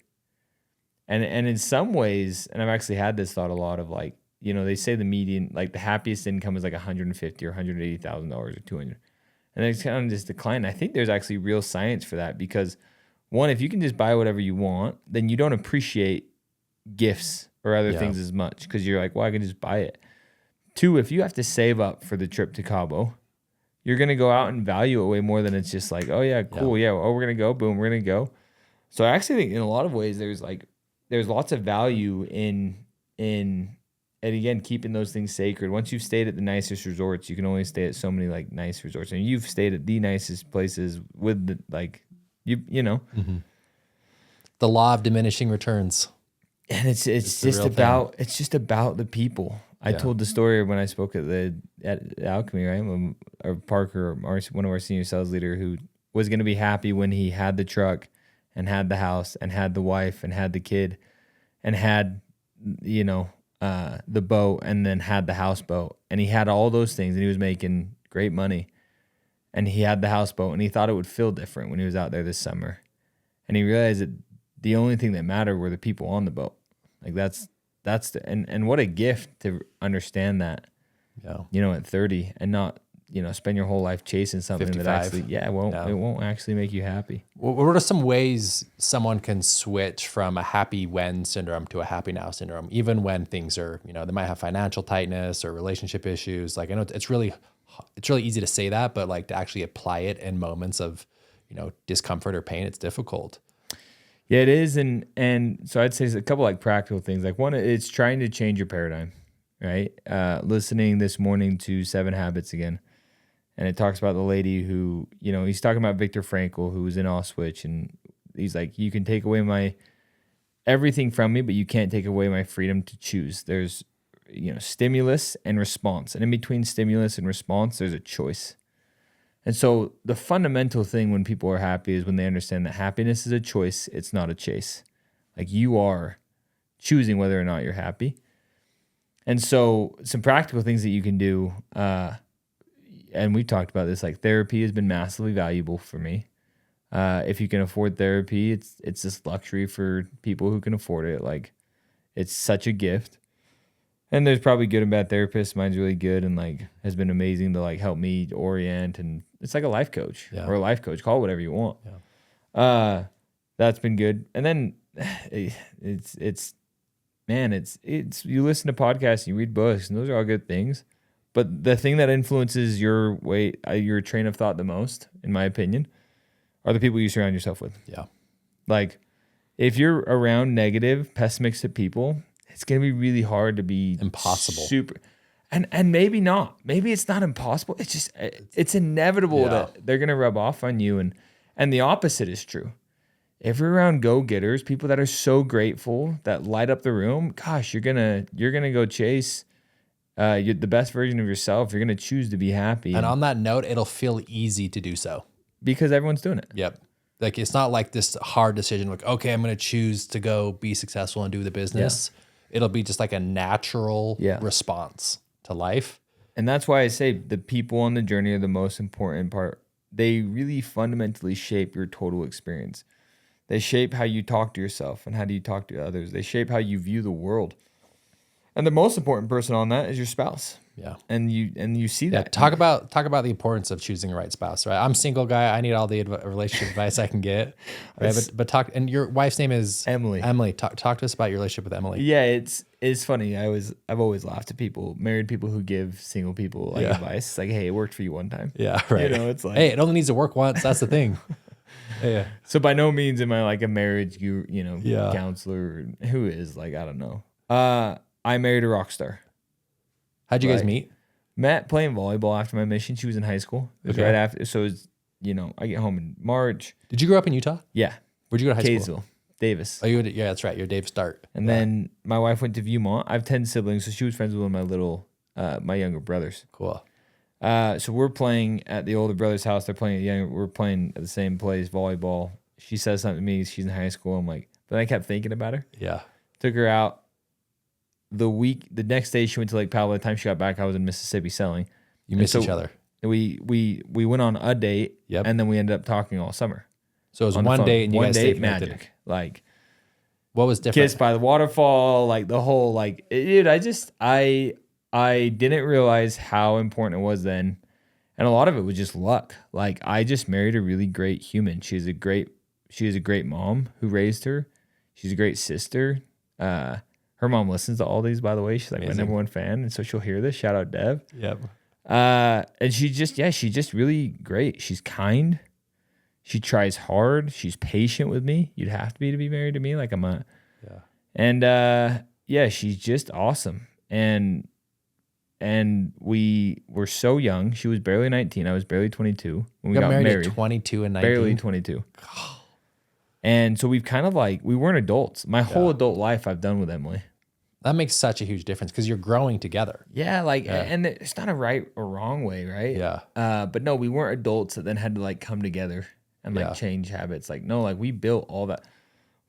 And in some ways, and I've actually had this thought a lot of like, they say the median, like the happiest income is like $150,000 or $180,000 or $200,000. And it's kind of just decline. I think there's actually real science for that because one, if you can just buy whatever you want, then you don't appreciate gifts or other things as much because you're like, well, I can just buy it. 2, if you have to save up for the trip to Cabo, you're going to go out and value it way more than it's just like, oh yeah, cool. Yeah. Oh, we're going to go. Boom. We're going to go. So I actually think in a lot of ways, there's lots of value in, and again, keeping those things sacred. Once you've stayed at the nicest resorts, you can only stay at so many like nice resorts. And you've stayed at the nicest places with the, like, Mm-hmm. The law of diminishing returns. And it's just about the people. I told the story when I spoke at Alchemy, right? Or Parker, one of our senior sales leader, who was going to be happy when he had the truck and had the house and had the wife and had the kid and had, the boat and then had the houseboat. And he had all those things and he was making great money. And he had the houseboat and he thought it would feel different when he was out there this summer. And he realized that the only thing that mattered were the people on the boat. Like and what a gift to understand that, at 30 and not, spend your whole life chasing something 55. That actually, it won't actually make you happy. What are some ways someone can switch from a happy when syndrome to a happy now syndrome, even when things are, they might have financial tightness or relationship issues? Like I know it's really easy to say that, but like to actually apply it in moments of, discomfort or pain, it's difficult. Yeah, it is. And so I'd say a couple like practical things. Like one, it's trying to change your paradigm, right? Listening this morning to 7 Habits again. And it talks about the lady who, he's talking about Viktor Frankl, who was in Auschwitz. And he's like, you can take away my everything from me, but you can't take away my freedom to choose. There's, stimulus and response. And in between stimulus and response, there's a choice. And so the fundamental thing when people are happy is when they understand that happiness is a choice. It's not a chase. Like you are choosing whether or not you're happy. And so some practical things that you can do, and we've talked about this, like therapy has been massively valuable for me. If you can afford therapy, it's this luxury for people who can afford it. Like it's such a gift. And there's probably good and bad therapists. Mine's really good and like has been amazing to like help me orient, and it's like a life coach or a life coach. Call it whatever you want. Yeah. That's been good. And then it's you listen to podcasts, you read books, and those are all good things. But the thing that influences your train of thought the most, in my opinion, are the people you surround yourself with. Yeah. Like if you're around negative, pessimistic people, it's going to be really hard to be impossible. Super. And maybe not. Maybe it's not impossible. It's just, it's inevitable that they're going to rub off on you. And the opposite is true. If you're around go-getters, people that are so grateful, that light up the room, gosh, you're going to go chase the best version of yourself. You're going to choose to be happy. And on that note, it'll feel easy to do so. Because everyone's doing it. Yep. Like it's not like this hard decision, like, okay, I'm going to choose to go be successful and do the business. Yeah. It'll be just like a natural response to life. And that's why I say the people on the journey are the most important part. They really fundamentally shape your total experience. They shape how you talk to yourself and how do you talk to others. They shape how you view the world. And the most important person on that is your spouse. Yeah. And you see Yeah. that. Talk about the importance of choosing the right spouse, right? I'm a single guy. I need all the relationship advice I can get. Right. But talk, and your wife's name is Emily. Emily. Talk to us about your relationship with Emily. Yeah, it's funny. I've always laughed at married people who give single people like advice. It's like, hey, it worked for you one time. Yeah. Right. You know, it's like, hey, it only needs to work once. That's the thing. Yeah. So by no means am I like a marriage Yeah. counselor who is like, I don't know. I married a rock star. How'd you guys meet? Met playing volleyball after my mission. She was in high school. It was right after. So it was, I get home in March. Did you grow up in Utah? Yeah. Where'd you go to high Kaysville, school? Davis. Oh, yeah, that's right. You're Dave Start. And then my wife went to Viewmont. I have 10 siblings, so she was friends with one of my younger brothers. Cool. So we're playing at the older brother's house. They're playing we're playing at the same place, volleyball. She says something to me. She's in high school. I'm like, but I kept thinking about her. Yeah. Took her out. The next day she went to Lake Powell. By the time she got back, I was in Mississippi selling. You missed each other. We went on a date, and then we ended up talking all summer. So it was one date, and you guys stayed magic. connected. Like, what was different? Kissed by the waterfall, like the whole dude. I didn't realize how important it was then, and a lot of it was just luck. Like, I just married a really great human. She is a great mom who raised her. She's a great sister. Her mom listens to all these, by the way. She's like my number one fan, and so she'll hear this. Shout out, Dev. Yep. And she's just really great. She's kind. She tries hard. She's patient with me. You'd have to be married to me. Like, I'm a, yeah. And she's just awesome. And we were so young. She was barely 19. I was barely 22 when we got married. At 22 and 19. Barely 22. And so we've kind of we weren't adults. My whole adult life I've done with Emily. That makes such a huge difference because you're growing together. Yeah, and it's not a right or wrong way, right? Yeah. But no, we weren't adults that then had to come together and change habits. We built all that.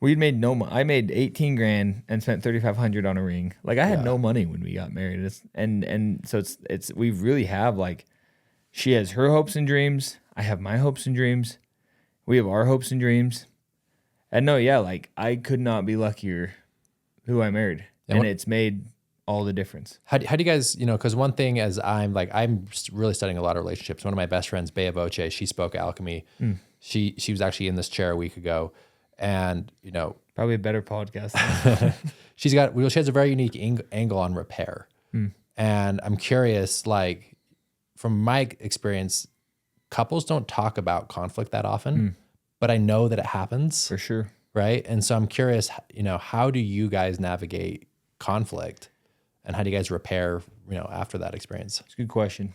We made no money. I made $18,000 and spent $3,500 on a ring. I had no money when we got married. So we really have she has her hopes and dreams. I have my hopes and dreams. We have our hopes and dreams. And no, I could not be luckier who I married. And it's made all the difference. How do you guys, because one thing as I'm really studying a lot of relationships. One of my best friends, Bea Voce, she spoke at Alchemy. She was actually in this chair a week ago. And, probably a better podcast. she has a very unique angle on repair. And I'm curious, from my experience, couples don't talk about conflict that often, but I know that it happens. For sure. Right. And so I'm curious, how do you guys navigate conflict and how do you guys repair, after that experience? It's a good question.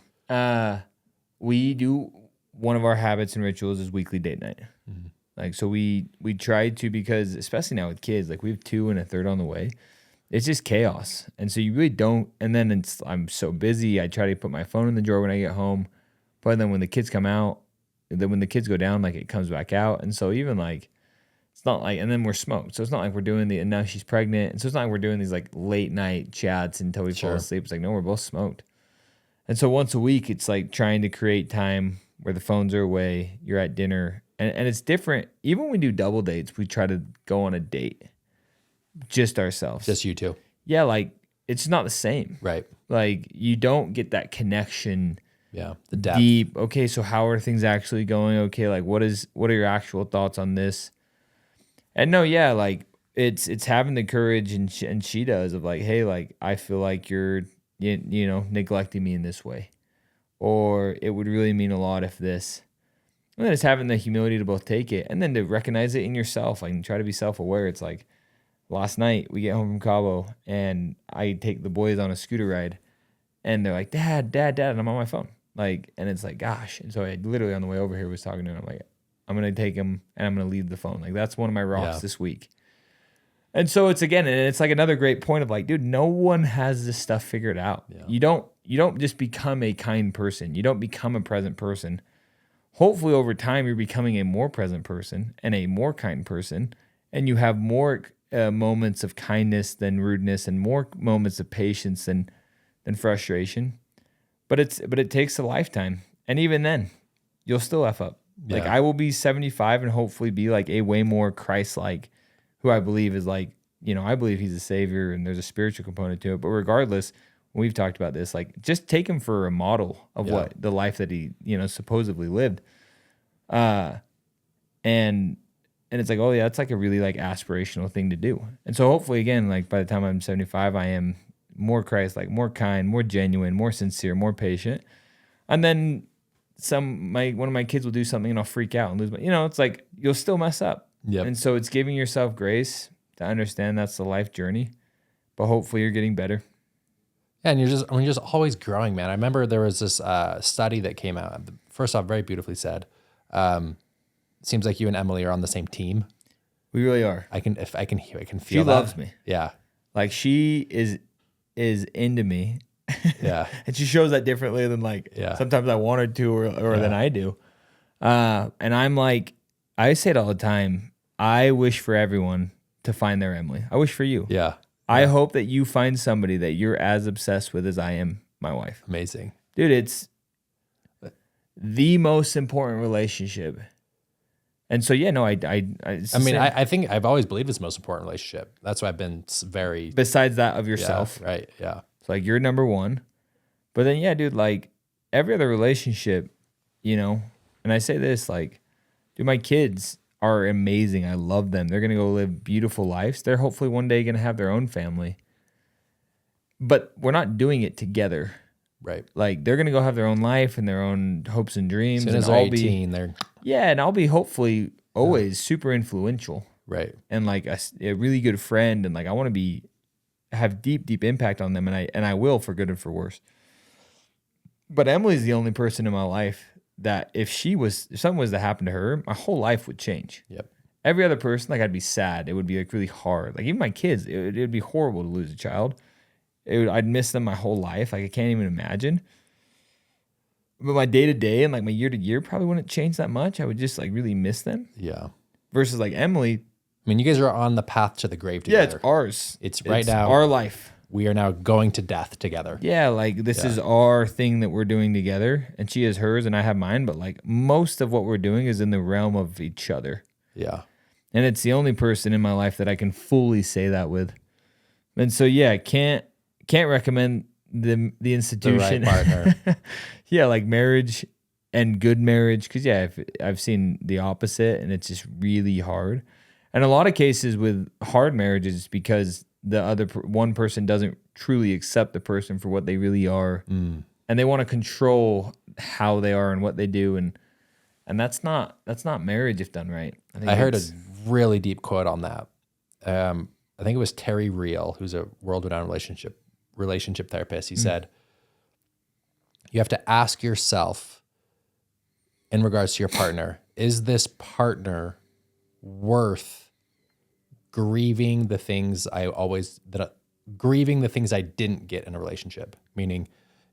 We do, one of our habits and rituals is weekly date night. So we try to, because especially now with kids, we have 2 and a third on the way. It's just chaos. And so you really don't, and then I'm so busy. I try to put my phone in the drawer when I get home, but then when the kids come out, then when the kids go down, it comes back out. And so even it's not and then we're smoked. So it's not we're doing and now she's pregnant. And so it's not we're doing these late night chats until we fall asleep. It's no, we're both smoked. And so once a week, it's trying to create time where the phones are away, you're at dinner. And it's different. Even when we do double dates, we try to go on a date. Just ourselves. Just you two. Yeah, it's not the same. Right. You don't get that connection. Yeah. The depth. Deep. Okay, so how are things actually going? Okay, what are your actual thoughts on this? And no, yeah, it's having the courage, and she does, of hey, I feel like you're neglecting me in this way, or it would really mean a lot if this. And then it's having the humility to both take it and then to recognize it in yourself, and try to be self-aware. It's last night we get home from Cabo and I take the boys on a scooter ride, and they're like, Dad, and I'm on my phone. And it's gosh. And so I literally on the way over here was talking to him. I'm I'm going to take him and I'm going to leave the phone. That's one of my rocks this week. And so it's another great point of dude, no one has this stuff figured out. Yeah. You don't just become a kind person. You don't become a present person. Hopefully over time you're becoming a more present person and a more kind person, and you have more moments of kindness than rudeness, and more moments of patience than frustration. But it takes a lifetime, and even then, you'll still F up. Yeah. I will be 75 and hopefully be a way more Christ-like, who I believe is I believe he's a savior and there's a spiritual component to it. But regardless, We've talked about this. Like, just take him for a model of what the life that he, supposedly lived. And it's like, oh yeah, it's like a really like aspirational thing to do. And so hopefully, again, like by the time I'm 75, I am more Christ-like, more kind, more genuine, more sincere, more patient. And then one of my kids will do something and I'll freak out and lose my, it's like, you'll still mess up. Yep. And so it's giving yourself grace to understand that's the life journey, but hopefully you're getting better. Yeah, and you're just always growing, man. I remember there was this study that came out. First off, very beautifully said. Seems like you and Emily are on the same team. We really are. I can feel she that. loves me. Yeah. Like she is into me. Yeah. And she shows that differently than sometimes I want her to or than I do. And I'm like, I say it all the time. I wish for everyone to find their Emily. I wish for you. Yeah. I hope that you find somebody that you're as obsessed with as I am my wife. Amazing. Dude, it's the most important relationship. And so, yeah, no, I think I've always believed it's the most important relationship. That's why I've been very... Besides that of yourself. Yeah, right, yeah. It's like you're number one. But then, yeah, dude, like every other relationship, and I say this, like, dude, my kids are amazing. I love them. They're going to go live beautiful lives. They're hopefully one day going to have their own family. But we're not doing it together. Right. Like they're going to go have their own life and their own hopes and dreams. As soon as they're 18, they're... Yeah, and I'll be hopefully always super influential. Right. And like a really good friend. And like I want to have deep impact on them. And I will, for good and for worse. But Emily's the only person in my life that if something was to happen to her, my whole life would change. Yep. Every other person, like I'd be sad. It would be like really hard. Like even my kids, it would be horrible to lose a child. I'd miss them my whole life. Like I can't even imagine. But my day to day and like my year to year probably wouldn't change that much. I would just like really miss them. Yeah. Versus like Emily. I mean, you guys are on the path to the grave together. Yeah, it's ours. It's now our life. We are now going to death together. Yeah, like this is our thing that we're doing together, and she has hers and I have mine, but like most of what we're doing is in the realm of each other. Yeah. And it's the only person in my life that I can fully say that with. And so yeah, can't recommend the institution. The right partner. Yeah, like marriage and good marriage, cuz yeah, I've seen the opposite and it's just really hard. And a lot of cases with hard marriages it's because the other one person doesn't truly accept the person for what they really are, and they want to control how they are and what they do, and that's not marriage if done right. I heard a really deep quote on that. I think it was Terry Real, who's a world-renowned relationship therapist. He said, "You have to ask yourself, in regards to your partner, is this partner worth grieving the things I didn't get in a relationship? Meaning,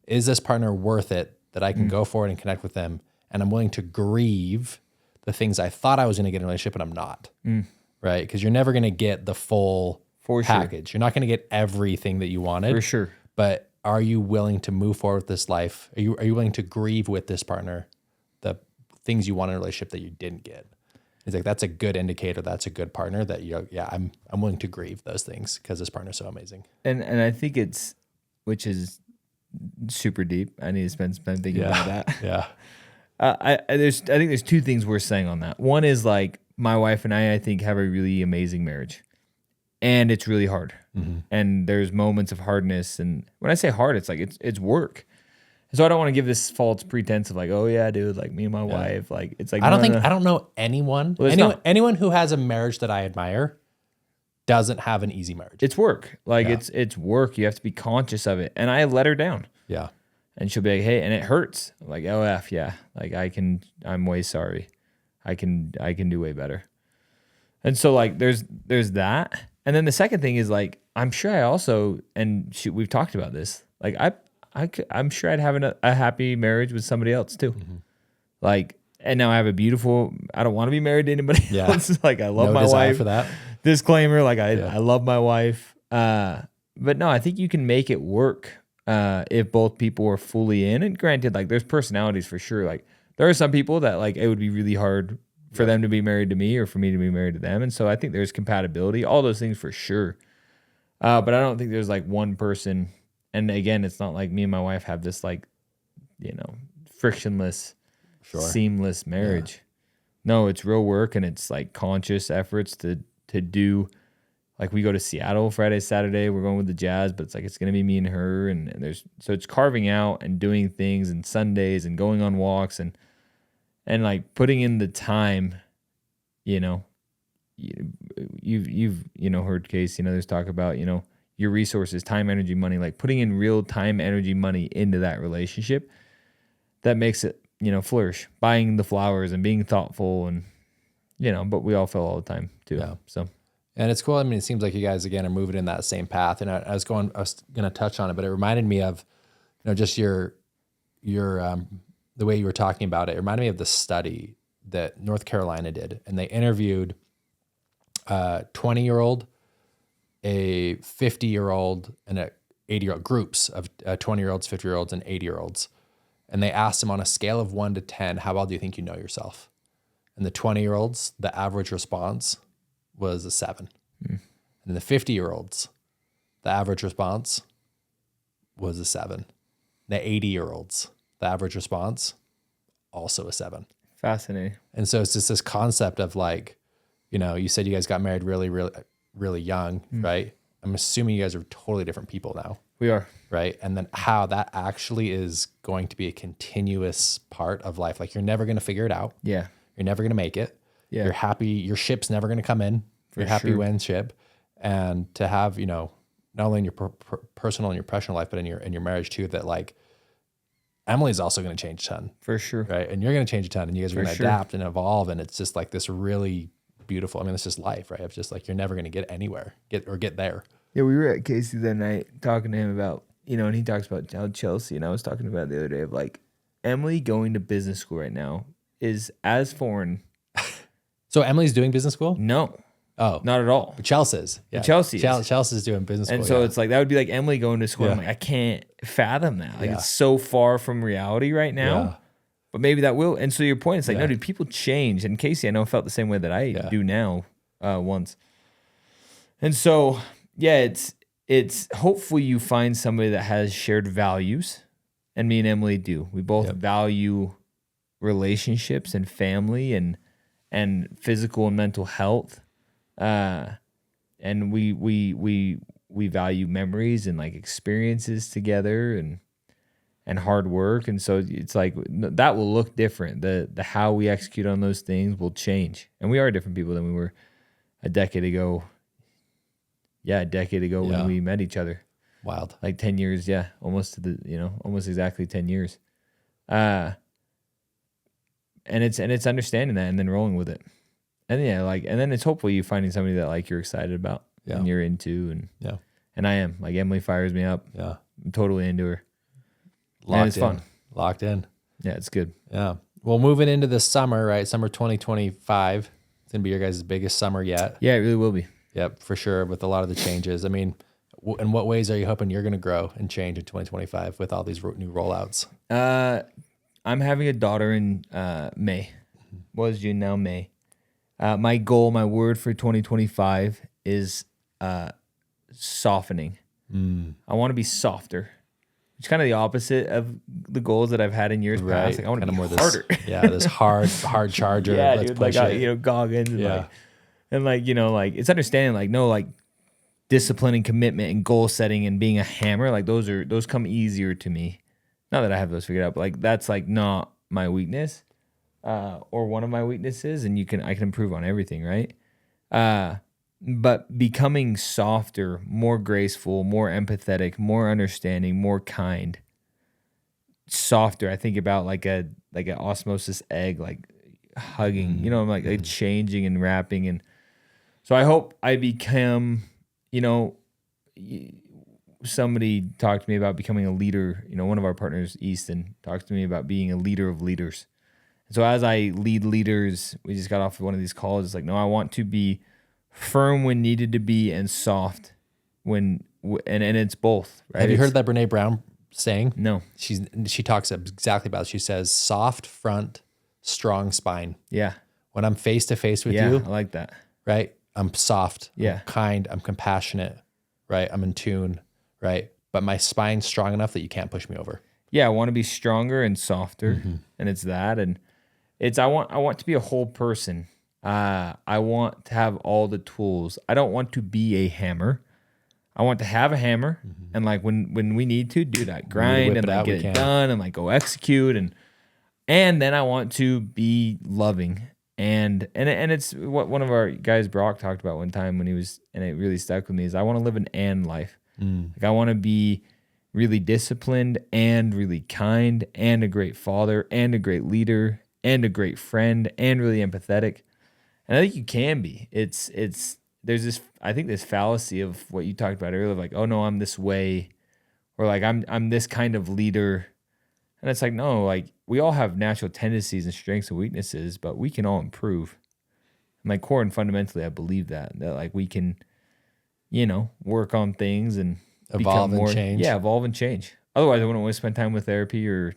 is this partner worth it that I can go forward and connect with them and I'm willing to grieve the things I thought I was going to get in a relationship and I'm not, right? Because you're never going to get the full package. You're not going to get everything that you wanted. For sure. But are you willing to move forward with this life? Are you willing to grieve with this partner the things you want in a relationship that you didn't get? He's like, that's a good indicator. That's a good partner that I'm willing to grieve those things because this partner's so amazing. And I think which is super deep. I need to spend thinking about that. Yeah. I think there's two things we're saying on that. One is like my wife and I think have a really amazing marriage, and it's really hard. Mm-hmm. And there's moments of hardness. And when I say hard, it's like it's work. So I don't want to give this false pretense of like, oh yeah, dude, like me and my wife, like it's like I don't know anyone who has a marriage that I admire doesn't have an easy marriage. It's work. Like it's work. You have to be conscious of it. And I let her down. Yeah. And she'll be like, hey, and it hurts. I'm like, oh F, yeah. Like I'm way sorry. I can do way better. And so like there's that. And then the second thing is like, I'm sure I also, and we've talked about this, like I'm sure I'd have a happy marriage with somebody else too. Mm-hmm. Like, and now I have I don't want to be married to anybody else. Like I love my wife. For that. Disclaimer, like I love my wife. But no, I think you can make it work if both people are fully in. And granted, like there's personalities for sure. Like there are some people that like it would be really hard for them to be married to me or for me to be married to them. And so I think there's compatibility, all those things for sure. But I don't think there's like one person. And again, it's not like me and my wife have this like, frictionless, seamless marriage. No, it's real work, and it's like conscious efforts to do. Like we go to Seattle Friday, Saturday, we're going with the Jazz, but it's like it's gonna be me and her, and so it's carving out and doing things, and Sundays and going on walks and like putting in the time. You've heard Casey and others talk about your resources, time, energy, money, like putting in real time, energy, money into that relationship that makes it flourish. Buying the flowers and being thoughtful, and but we all fail all the time too. Yeah. So. And it's cool. I mean, it seems like you guys again are moving in that same path. And I was going to touch on it, but it reminded me of, just your the way you were talking about it. It reminded me of the study that North Carolina did, and they interviewed a 20-year-old, a 50-year-old, and a 80-year-old, groups of 20-year-olds, 50-year-olds, and 80-year-olds. And they asked them on a scale of 1 to 10, how well do you think you know yourself? And the 20-year-olds, the average response was a 7. And the 50-year-olds, the average response was a 7. The 80-year-olds, the average response, also a 7. Fascinating. And so it's just this concept of like, you said you guys got married really, really, really young, right? I'm assuming you guys are totally different people now. We are. Right. And then how that actually is going to be a continuous part of life. Like you're never going to figure it out. Yeah. You're never going to make it. Yeah. You're happy. Your ship's never going to come in. You're happy when ship. And to have, not only in your personal and your professional life, but in your marriage too, that like Emily's also going to change a ton. For sure. Right. And you're going to change a ton, and you guys are going to adapt and evolve. And it's just like this really beautiful. I mean, it's just life, right? It's just like, you're never going to get anywhere, get there. Yeah. We were at Casey the other night talking to him about, and he talks about how Chelsea, and I was talking about it the other day of like Emily going to business school right now is as foreign. So Emily's doing business school? No. Oh, not at all. But Chelsea's. Yeah. Chelsea's doing business school. And so it's like, that would be like Emily going to school. I'm like, I can't fathom that. Like it's so far from reality right now. Yeah. But maybe that will. And so your point is like, no, dude, people change. And Casey, I know, felt the same way that I do now once. And so, yeah, it's hopefully you find somebody that has shared values. And me and Emily do. We both value relationships and family and physical and mental health. And we value memories and like experiences together and hard work. And so it's like that will look different. The how we execute on those things will change. And we are different people than we were a decade ago. Yeah, a decade ago when we met each other. Wild. Like 10 years, almost almost exactly 10 years. And it's understanding that and then rolling with it. And and then it's hopefully you finding somebody that like you're excited about and you're into and I am. Like Emily fires me up. Yeah. I'm totally into her. It's fun. Locked in. Yeah, it's good. Yeah. Well, moving into the summer, right? Summer 2025. It's gonna be your guys' biggest summer yet. Yeah, it really will be. Yep, for sure. With a lot of the changes. I mean, in what ways are you hoping you're gonna grow and change in 2025 with all these new rollouts? I'm having a daughter in May. Was June, now May. My goal, my word for 2025 is softening. I want to be softer. It's kind of the opposite of the goals that I've had in years past. Like I want to be more harder. This hard charger. Yeah, dude, like Goggins and it's understanding discipline and commitment and goal setting and being a hammer. Like those come easier to me. Not that I have those figured out, but like that's like not my weakness. Or one of my weaknesses, and I can improve on everything, right? But becoming softer, more graceful, more empathetic, more understanding, more kind. Softer. I think about like an osmosis egg, like hugging. I'm like changing and wrapping, and so I hope I become. Somebody talked to me about becoming a leader. One of our partners, Easton, talked to me about being a leader of leaders. So as I lead leaders, we just got off of one of these calls. It's like, no, I want to be firm when needed to be and soft when, and it's both, right? Have you heard that Brene Brown saying? No. She talks exactly about it. She says, soft front, strong spine. Yeah. When I'm face to face with you. I like that. Right? I'm soft. Yeah. I'm kind. I'm compassionate. Right? I'm in tune. Right? but my spine's strong enough that you can't push me over. Yeah, I want to be stronger and softer, and it's that, and it's I want to be a whole person. I want to have all the tools. I don't want to be a hammer. I want to have a hammer, and like when we need to do that grind and like get it done and like go execute, and then I want to be loving, and it's what one of our guys Brock talked about one time when he was, and it really stuck with me, is I want to live an and life. Like I want to be really disciplined and really kind and a great father and a great leader and a great friend and really empathetic. And I think you can be. It's there's this, I think, this fallacy of what you talked about earlier, like, oh no, I'm this way, or like I'm this kind of leader. And it's like, no, like we all have natural tendencies and strengths and weaknesses, but we can all improve. And like core and fundamentally, I believe that like we can, work on things and evolve and change. Yeah, evolve and change. Otherwise, I wouldn't want to spend time with therapy or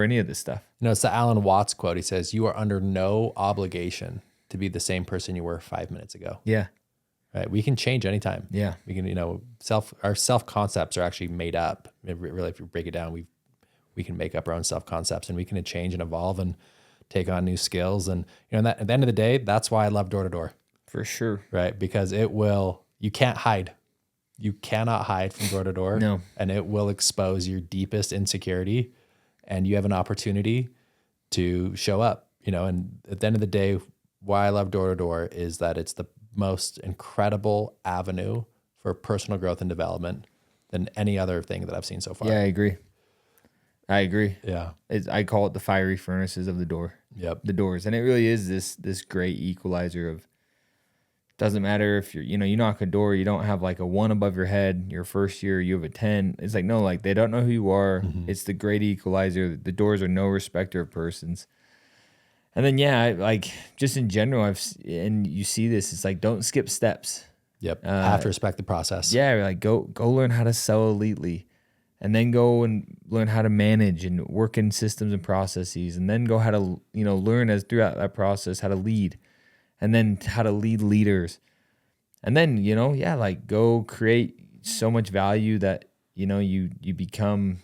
any of this stuff. It's the Alan Watts quote. He says, "You are under no obligation to be the same person you were 5 minutes ago." Yeah. Right. We can change anytime. Yeah. We can, our self concepts are actually made up. Really, if you break it down, we can make up our own self concepts, and we can change and evolve and take on new skills. And, at the end of the day, that's why I love door to door. For sure. Right. Because you can't hide. You cannot hide from door to door. No. And it will expose your deepest insecurity, and you have an opportunity to show up, and at the end of the day, why I love door to door is that it's the most incredible avenue for personal growth and development than any other thing that I've seen so far. Yeah, I agree. Yeah. I call it the fiery furnaces of the door. Yep. The doors. And it really is this great equalizer of, doesn't matter if you knock a door, you don't have like a 1 above your head your first year, you have a 10. It's like, no, like they don't know who you are. It's the great equalizer. The doors are no respecter of persons. And then, like just in general, and you see this, it's like, don't skip steps. Yep. Have to respect the process. Yeah. Like go learn how to sell elitely, and then go and learn how to manage and work in systems and processes, and then go how to, learn throughout that process, how to lead, and then how to lead leaders. And then, like go create so much value that, you become,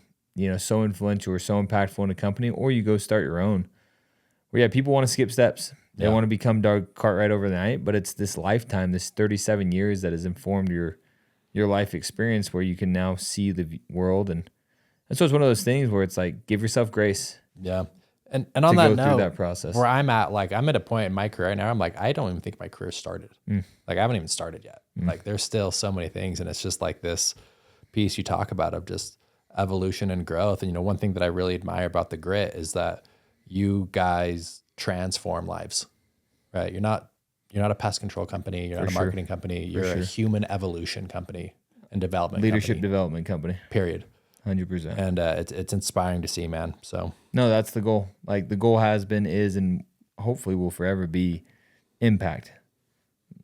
so influential or so impactful in a company, or you go start your own. Where people want to skip steps. They want to become Doug Cartwright overnight, but it's this lifetime, this 37 years that has informed your life experience, where you can now see the world. And so it's one of those things where it's like, give yourself grace. Yeah. And on that note, through that process. Where I'm at a point in my career right now, I'm like, I don't even think my career started. Like I haven't even started yet. Like there's still so many things, and it's just like this piece you talk about of just evolution and growth. And one thing that I really admire about the Grit is that you guys transform lives, right? You're not a pest control company. You're not a marketing company. You're a human evolution company and leadership development company. Period. 100%. And it's inspiring to see, man. So no, that's the goal. Like the goal has been, is, and hopefully will forever be impact.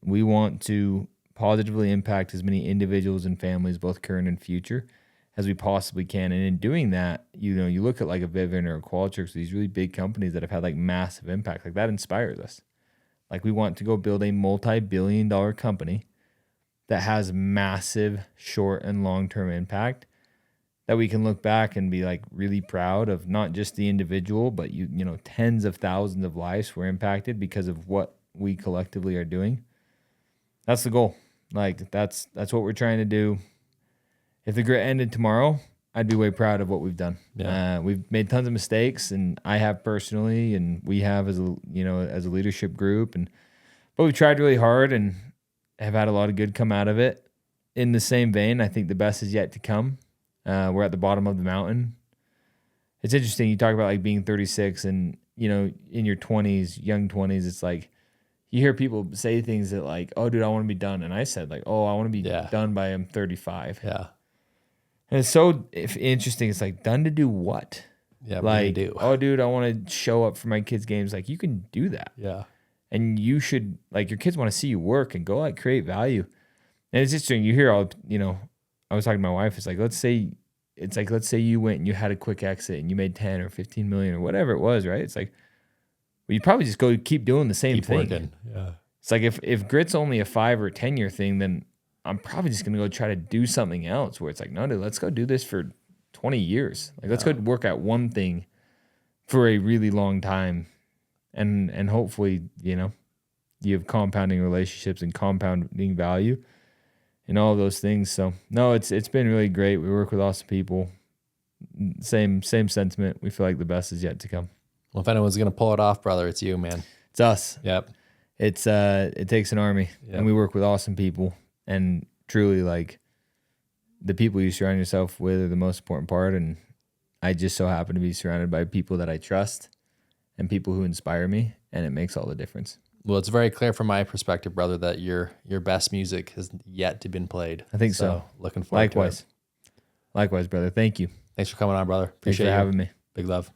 We want to positively impact as many individuals and families, both current and future, as we possibly can. And in doing that, you look at like a Vivint or a Qualtrics, these really big companies that have had like massive impact, like that inspires us. Like we want to go build a multi-billion-dollar company that has massive short and long-term impact, that we can look back and be like really proud of, not just the individual, but tens of thousands of lives were impacted because of what we collectively are doing. That's the goal. Like that's what we're trying to do. If the Grit ended tomorrow, I'd be way proud of what we've done. Yeah. We've made tons of mistakes, and I have personally, and we have as a leadership group, but we've tried really hard and have had a lot of good come out of it. In the same vein, I think the best is yet to come. We're at the bottom of the mountain. It's interesting. You talk about like being 36 and, in your 20s, young 20s, it's like, you hear people say things that like, oh dude, I want to be done. And I said like, oh, I want to be done by I'm 35. Yeah. And it's so interesting. It's like, done to do what? Yeah. Like, do. Oh dude, I want to show up for my kids' games. Like you can do that. Yeah. And you should, like, your kids want to see you work and go like create value. And it's interesting. You hear all, I was talking to my wife. It's like, let's say you went and you had a quick exit and you made 10 or 15 million or whatever it was, right? It's like, well, you probably just go keep doing the same thing. Working. Yeah. It's like if Grit's only a 5 or 10 year thing, then I'm probably just going to go try to do something else where it's like, no, dude, let's go do this for 20 years. Like, let's go work at one thing for a really long time. And hopefully, you know, you have compounding relationships and compounding value and all those things. So no, it's been really great. We work with awesome people. Same sentiment. We feel like the best is yet to come. Well, if anyone's going to pull it off, brother, it's you, man. It's us. Yep. It takes an army, and we work with awesome people, and truly, like, the people you surround yourself with are the most important part. And I just so happen to be surrounded by people that I trust and people who inspire me, and it makes all the difference. Well, it's very clear from my perspective, brother, that your best music has yet to been played. I think so. Looking forward to it. Likewise, brother. Thank you. Thanks for coming on, brother. Thanks for having me. Big love.